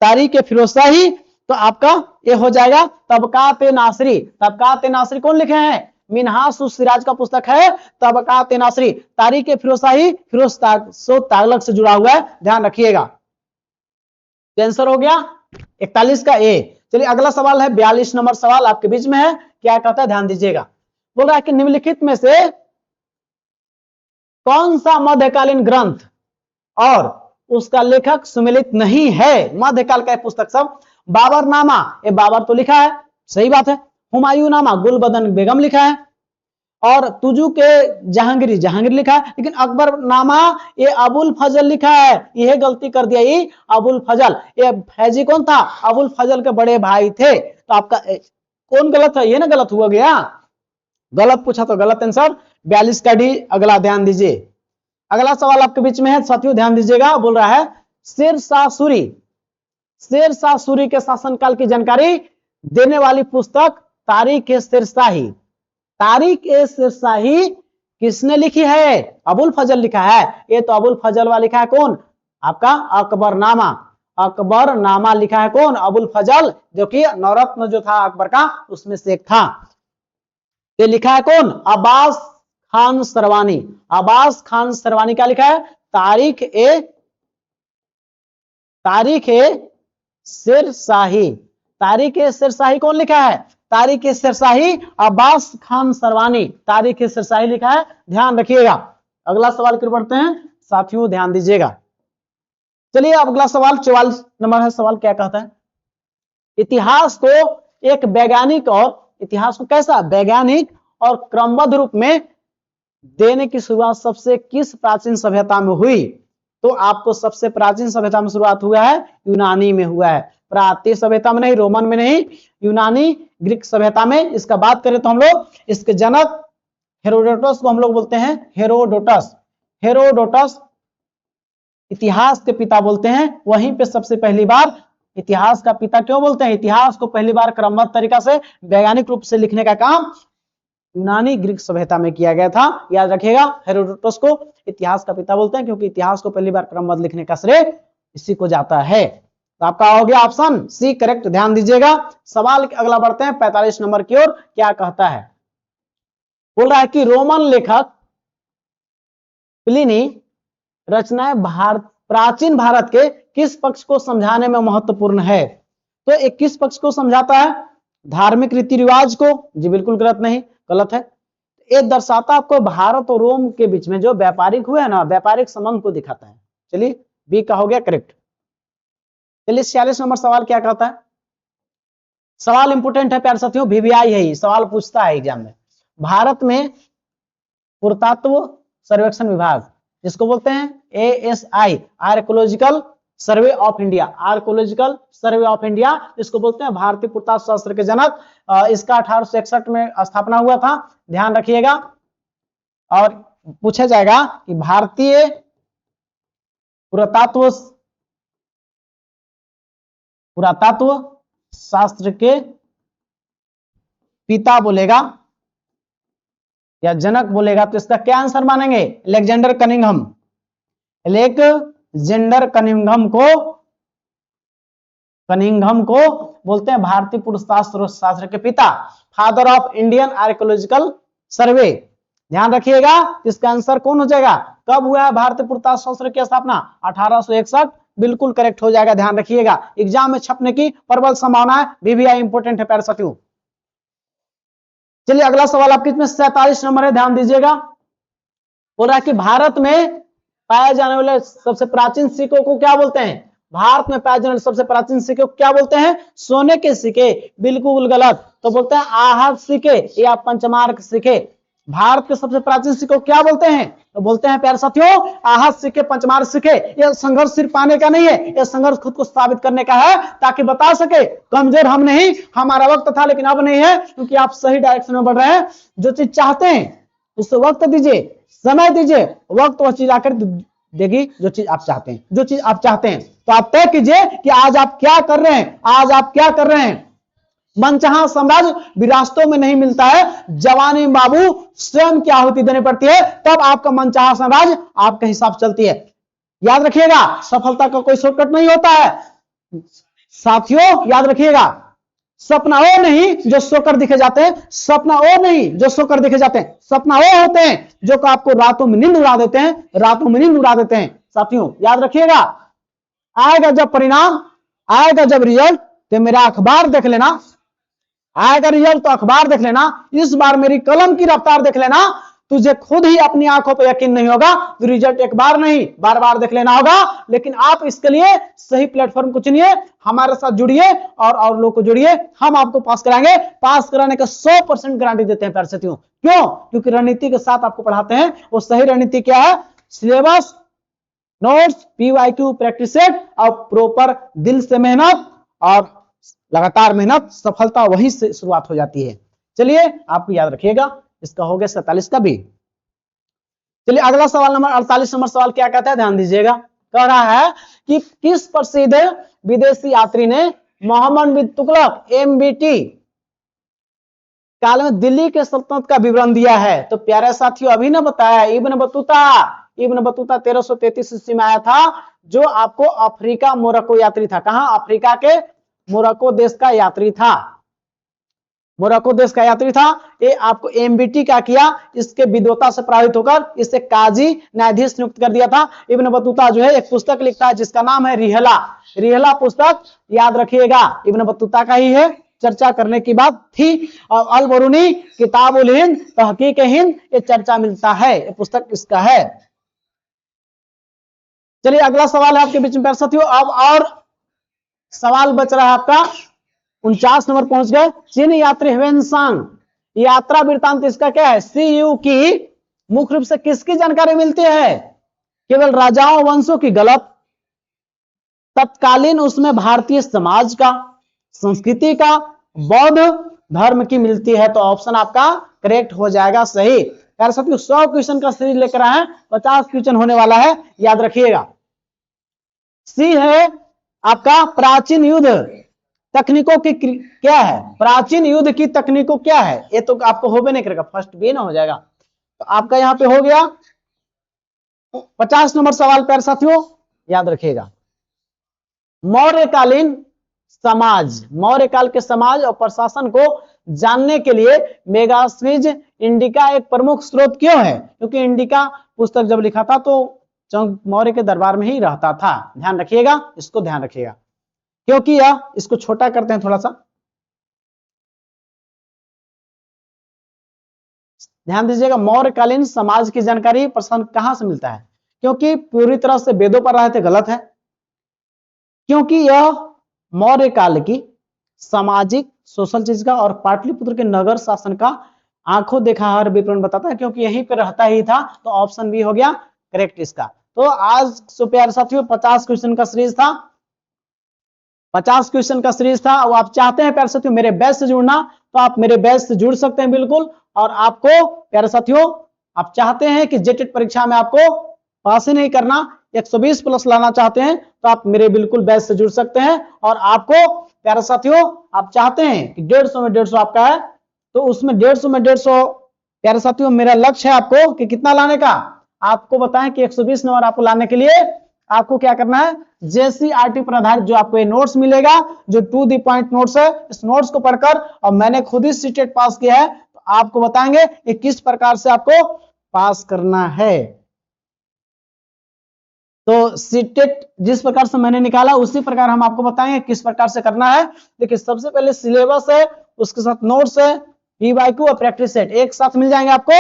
तारीख-ए-फिरोजशाही। तो आपका ये हो जाएगा तबकात-ए-नासरी कौन लिखे हैं? मिन्हाज-उस-सिराज का पुस्तक है तबकात-ए-नासरी। तारीख-ए-फिरोजशाही फिरोज तुगलक से जुड़ा हुआ है, ध्यान रखिएगा। आंसर हो गया 41 का ए। चलिए, अगला सवाल है 42 नंबर सवाल आपके बीच में है। क्या कहता है? ध्यान दीजिएगा। बोल रहा है कि निम्नलिखित में से कौन सा मध्यकालीन ग्रंथ और उसका लेखक सुमेलित नहीं है? मध्यकाल का पुस्तक सब। बाबरनामा, ये बाबर तो लिखा है, सही बात है। हुमायूंनामा गुलबदन बेगम लिखा है। और तुजू के जहांगीर लिखा है। लेकिन अकबरनामा ये अबुल फजल लिखा है। यह गलती कर दिया, ये अबुल फजल। ये फैजी कौन था? अबुल फजल के बड़े भाई थे। तो आपका कौन गलत है? ये ना गलत हुआ गया, गलत पूछा तो गलत आंसर। 42 का डी। अगला ध्यान दीजिए। अगला सवाल आपके बीच में है साथियों, ध्यान दीजिएगा। बोल रहा है शेर शाह सूरी के शासनकाल की जानकारी देने वाली पुस्तक तारीख-ए-शेरशाही किसने लिखी है? अबुल फजल लिखा है। ये तो अबुल फजल वाला लिखा है कौन? आपका अकबरनामा लिखा है कौन? अबुल फजल, जो कि नवरत्न जो था अकबर का उसमें से एक था। ये लिखा है कौन? अब्बास खान सरवानी। अब्बास खान सरवानी क्या लिखा है? तारीख शेरशाही। तारीख शेरशाही कौन लिखा है? तारीख शेरशाही अब्बास खान सरवानी। तारीख शेरशाही लिखा है, ध्यान रखिएगा। अगला सवाल की ओर बढ़ते हैं साथियों, ध्यान दीजिएगा। चलिए अब अगला सवाल 44 नंबर है। सवाल क्या कहता है? इतिहास को एक वैज्ञानिक और इतिहास को कैसा वैज्ञानिक और क्रमबद्ध रूप में देने की शुरुआत सबसे किस प्राचीन सभ्यता में हुई? तो आपको सबसे प्राचीन सभ्यता में शुरुआत हुआ है यूनानी में हुआ है। प्राचीन सभ्यता में नहीं, रोमन में नहीं, यूनानी ग्रीक सभ्यता में। इसका बात करें तो हम लोग इसके जनक हेरोडोटस को हम लोग बोलते हैं हेरोडोटस। हेरोडोटस इतिहास के पिता बोलते हैं। वहीं पे सबसे पहली बार इतिहास का पिता क्यों बोलते हैं? इतिहास को पहली बार क्रमबद्ध तरीका से वैज्ञानिक रूप से लिखने का काम यूनानी ग्रीक सभ्यता में किया गया था। याद रखिएगा, हेरोडोटस को इतिहास का पिता बोलते हैं क्योंकि इतिहास को पहली बार क्रमबद्ध लिखने का श्रेय इसी को जाता है। तो आपका हो गया ऑप्शन सी करेक्ट, ध्यान दीजिएगा। सवाल अगला बढ़ते हैं 45 नंबर की ओर। क्या कहता है? बोल रहा है कि रोमन लेखक प्लिनी रचनाएं प्राचीन भारत के किस पक्ष को समझाने में महत्वपूर्ण है? तो एक किस पक्ष को समझाता है? धार्मिक रीति रिवाज को? जी बिल्कुल गलत है। ये दर्शाता आपको भारत और रोम के बीच में जो व्यापारिक हुआ है ना, व्यापारिक संबंध को दिखाता है। चलिए बी का हो गया करेक्ट। चलिए 46 नंबर सवाल क्या कहता है? सवाल इंपोर्टेंट है प्यारे साथियों, VVI है, सवाल पूछता है एग्जाम में। भारत में पुरातत्व सर्वेक्षण विभाग जिसको बोलते हैं ASI, archaeological survey of India. Archaeological survey of India इसको बोलते हैं, भारतीय पुरातत्व शास्त्र के जनक। इसका 1861 में स्थापना हुआ था, ध्यान रखिएगा। और पूछा जाएगा कि भारतीय पुरातत्व शास्त्र के पिता बोलेगा या जनक बोलेगा तो इसका क्या आंसर मानेंगे? Alexander Cunningham. अलेक्जेंडर कनिंघम को बोलते हैं भारतीय पुरातत्व शास्त्र के पिता, father of Indian archaeological survey. ध्यान रखिएगा, इसका आंसर कौन हो जाएगा? कब हुआ है भारतीय पुरातत्व शास्त्र की स्थापना? 1861, बिल्कुल करेक्ट हो जाएगा। ध्यान रखिएगा, एग्जाम में छपने की प्रबल संभावना है। VVI इंपोर्टेंट है प्यारे साथियों। चलिए अगला सवाल आपके इसमें 47 नंबर है, ध्यान दीजिएगा। बोल रहा है कि भारत में पाए जाने वाले सबसे प्राचीन सिक्कों को क्या बोलते हैं? भारत में पाए जाने वाले सबसे प्राचीन सिक्के को क्या बोलते हैं? सोने के सिक्के, बिल्कुल गलत। तो बोलते हैं आहत सिक्के या पंचमार्क सिक्के। भारत के सबसे प्राचीन सिक्के को क्या बोलते हैं? तो बोलते हैं प्यारे साथियों आहत सिक्के, पंचमार्क सिक्के। यह संघर्ष सिर्फ पाने का नहीं है, यह संघर्ष खुद को साबित करने का है, ताकि बता सके कमजोर हम नहीं, हमारा वक्त था लेकिन अब नहीं है, क्योंकि आप सही डायरेक्शन में बढ़ रहे हैं। जो चीज चाहते हैं उससे वक्त दीजिए, समय दीजिए, वक्त वह चीज आकर देगी जो चीज आप चाहते हैं। जो चीज आप चाहते हैं तो आप तय कीजिए कि आज आप क्या कर रहे हैं, आज आप क्या कर रहे हैं। मनचाहा साम्राज्य विरासतों में नहीं मिलता है, जवानी बाबू स्वयं की आहुति देनी पड़ती है, तब आपका मनचाहा साम्राज्य आपके हिसाब चलती है। याद रखिएगा, सफलता का कोई शॉर्टकट नहीं होता है साथियों, याद रखिएगा। सपना वो नहीं जो सोकर दिखे जाते हैं, सपना वो नहीं जो सोकर दिखे जाते हैं, सपना वो होते हैं जो आपको रातों में नींद उड़ा देते हैं, रातों में नींद उड़ा देते हैं। साथियों याद रखिएगा, आएगा जब परिणाम, आएगा जब रिजल्ट तो मेरा अखबार देख लेना, आएगा रिजल्ट तो अखबार देख लेना। इस बार मेरी कलम की रफ्तार देख लेना, तुझे खुद ही अपनी आंखों पर यकीन नहीं होगा तो रिजल्ट एक बार नहीं बार बार देख लेना होगा। लेकिन आप इसके लिए सही प्लेटफॉर्म को चुनिए, हमारे साथ जुड़िए और लोग को जुड़िए, हम आपको पास कराएंगे। पास कराने का 100% गारंटी देते हैं प्यारे साथियों। क्यों? क्योंकि रणनीति के साथ आपको पढ़ाते हैं। वो सही रणनीति क्या है? Syllabus, notes, PYQ, practice set और प्रॉपर दिल से मेहनत और लगातार मेहनत, सफलता वहीं से शुरुआत हो जाती है। चलिए आपको याद रखिएगा, इसका हो गया 47 का भी। चलिए अगला सवाल नंबर 48 नंबर सवाल क्या कहता है, ध्यान दीजिएगा। कह रहा है कि किस प्रसिद्ध विदेशी यात्री ने मोहम्मद बिन तुगलक MBT काल में दिल्ली के सल्तनत का विवरण दिया है? तो प्यारे साथियों अभी ना बताया, इब्न बतूता 1333 ईस्वी में आया था, जो आपको अफ्रीका मोरक्को यात्री था। कहां? अफ्रीका के मोरक्को देश का यात्री था। मोरक्को देश का यात्री था। ये आपको एमबीटी क्या किया, इसके विद्वता से प्रभावित होकर इसे काजी न्यायाधीश नियुक्त कर दिया था। इब्न बतूता जो है एक पुस्तक लिखता है जिसका नाम है रिहला। रिहला पुस्तक याद रखिएगा इब्न बतूता का ही है, चर्चा करने की बात थी। और अल बरूनी किताबुल हिंद तहकीक हिंद, ये चर्चा मिलता है, ये पुस्तक इसका है। चलिए अगला सवाल है आपके बीच में प्यारे साथियों। अब और सवाल बच रहा है आपका 49 नंबर पहुंच गए। चीन यात्री ह्वेनसांग यात्रा वृत्तांत इसका क्या है? सीयू की मुख्य रूप से किसकी जानकारी मिलती है? केवल राजाओं वंशों की? गलत। तत्कालीन उसमें भारतीय समाज का, संस्कृति का, बौद्ध धर्म की मिलती है। तो ऑप्शन आपका करेक्ट हो जाएगा सही। प्यारे साथियों 100 क्वेश्चन का सीरीज लेकर आए, 50 क्वेश्चन होने वाला है, याद रखिएगा। सी है आपका प्राचीन युद्ध तकनीकों की क्या है? प्राचीन युद्ध की तकनीकों क्या है? ये तो आपको हो भी नहीं करेगा, फर्स्ट बी ना हो जाएगा। तो आपका यहां पे हो गया 50 नंबर सवाल प्यारे साथियों, याद रखिएगा। मौर्यकालीन समाज, मौर्यकाल के समाज और प्रशासन को जानने के लिए मेगास्विज इंडिका एक प्रमुख स्रोत क्यों है? क्योंकि इंडिका पुस्तक जब लिखा था तो चंग मौर्य के दरबार में ही रहता था। ध्यान रखिएगा, इसको ध्यान रखिएगा, क्योंकि यह, इसको छोटा करते हैं थोड़ा सा, ध्यान दीजिएगा। मौर्यकालीन समाज की जानकारी प्रशासन कहां से मिलता है? क्योंकि पूरी तरह से वेदों पर रहे थे, गलत है। क्योंकि यह मौर्य काल की सामाजिक सोशल चीज का और पाटलिपुत्र के नगर शासन का आंखों देखा हर विवरण बताता है, क्योंकि यहीं पे रहता ही था। तो ऑप्शन बी हो गया करेक्ट इसका। तो आज सो प्यारे साथियों 50 क्वेश्चन का सीरीज था, 50 क्वेश्चन का सीरीज था। और आप चाहते हैं प्यारे साथियों मेरे बैच से जुड़ना, तो आप मेरे बैच से जुड़ सकते हैं बिल्कुल। और आपको प्यारे साथियों आप चाहते हैं कि जेटेट परीक्षा में आपको पास ही नहीं करना, 120 प्लस लाना चाहते हैं, तो आप मेरे बिल्कुल बैच से जुड़ सकते हैं। और आपको प्यारे साथियों आप चाहते हैं कि 150 में 150 आपका है, तो उसमें 150 में 150 प्यारे साथियों मेरा लक्ष्य है आपको कि कितना लाने का। आपको बताएं कि 120 नंबर आपको लाने के लिए आपको क्या करना है, जेसीईआरटी पर आधारित जो आपको ये नोट्स मिलेगा, जो टू द पॉइंट नोट्स है, इस नोट्स को पढ़कर, और मैंने खुद ही सीटेट पास किया है, तो आपको बताएंगे कि किस प्रकार से आपको पास करना है। तो सीटेट जिस प्रकार से मैंने निकाला उसी प्रकार हम आपको बताएंगे किस प्रकार से करना है। देखिए सबसे पहले सिलेबस है, उसके साथ नोट्स है, पीवाईक्यू और प्रैक्टिस सेट एक साथ मिल जाएंगे आपको।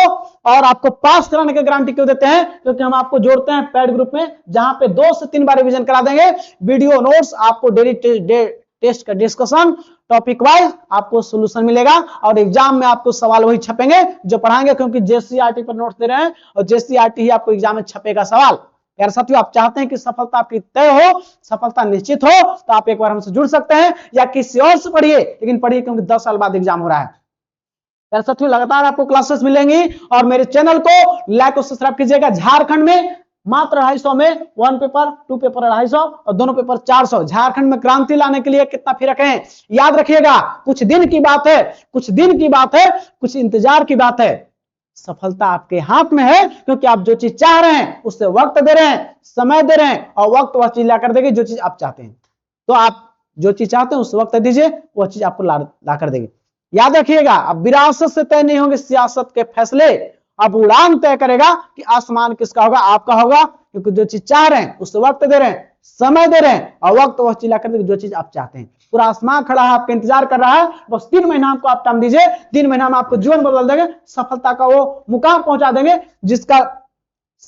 और आपको पास कराने की गारंटी क्यों देते हैं? क्योंकि हम आपको जोड़ते हैं पैड ग्रुप में, जहां पे 2 से 3 बार रिवीजन करा देंगे। वीडियो नोट्स आपको डेली टेस्ट का डिस्कशन, टॉपिक वाइज आपको सोल्यूशन मिलेगा, और एग्जाम में आपको सवाल वही छपेंगे जो पढ़ाएंगे, क्योंकि जेसीईआरटी पर नोट्स दे रहे हैं और जेसीईआरटी ही आपको एग्जाम में छपेगा सवाल। यार साथियों आप चाहते हैं कि सफलता आपकी तय हो, सफलता निश्चित हो, तो आप एक बार हमसे जुड़ सकते हैं, या किसी और से पढ़िए, लेकिन पढ़िए क्योंकि 10 साल बाद एग्जाम हो रहा है। यार साथियों लगातार आपको क्लासेस मिलेंगी, और मेरे चैनल को लाइक और सब्सक्राइब कीजिएगा। झारखंड में मात्र 250 में 1 पेपर 2 पेपर 250 और दोनों पेपर 400। झारखंड में क्रांति लाने के लिए कितना फी रखें? याद रखिएगा कुछ दिन की बात है, कुछ दिन की बात है, कुछ इंतजार की बात है। सफलता आपके हाथ में है, क्योंकि आप जो चीज चाह रहे हैं उससे वक्त दे रहे हैं, समय दे रहे हैं, और वक्त वह चीज लाकर देगी जो चीज आप चाहते हैं। तो आप जो चीज चाहते हैं उस वक्त दीजिए, वह चीज आपको ला कर देगी। याद रखिएगा अब विरासत से तय नहीं होंगे सियासत के फैसले, अब उड़ान तय करेगा कि आसमान किसका होगा, आपका होगा। क्योंकि जो चीज चाह रहे हैं उससे वक्त दे रहे हैं, समय दे रहे हैं, और वक्त वह चीज लाकर देगी जो चीज आप चाहते हैं। पूरा आसमान खड़ा है, आपका इंतजार कर रहा है, बस 3 महीना आपको आप टाइम दीजिए, 3 महीना में आपको जीवन बदल देंगे, सफलता का वो मुकाम पहुंचा देंगे, जिसका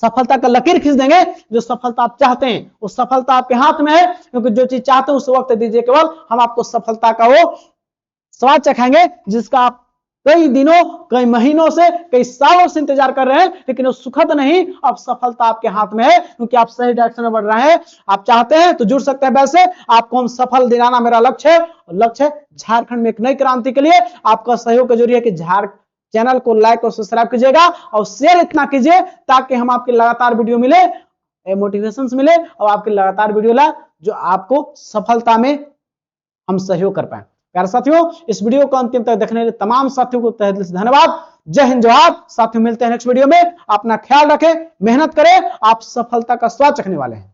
सफलता का लकीर खींच देंगे। जो सफलता आप चाहते हैं वो सफलता आपके हाथ में है, क्योंकि जो चीज चाहते हैं उस वक्त दीजिए केवल, हम आपको सफलता का वो स्वाद चखाएंगे जिसका आप कई दिनों, कई महीनों से, कई सालों से इंतजार कर रहे हैं, लेकिन वो सुखद नहीं, अब सफलता आपके हाथ में है, क्योंकि आप सही डायरेक्शन में बढ़ रहे हैं। आप चाहते हैं तो जुड़ सकते हैं। वैसे आपको हम सफल दिलाना मेरा लक्ष्य है, और लक्ष्य है झारखंड में एक नई क्रांति के लिए आपका सहयोग का जरूरी है कि चैनल को लाइक और सब्सक्राइब कीजिएगा, और शेयर इतना कीजिए ताकि हम आपके लगातार वीडियो मिले, मोटिवेशन मिले, और आपके लगातार वीडियो लाए जो आपको सफलता में हम सहयोग कर पाए। प्यारे साथियों इस वीडियो को अंतिम तक देखने के लिए तमाम साथियों को तहे दिल से धन्यवाद। जय हिंद जोहार। साथियों मिलते हैं नेक्स्ट वीडियो में। अपना ख्याल रखें, मेहनत करें, आप सफलता का स्वाद चखने वाले हैं।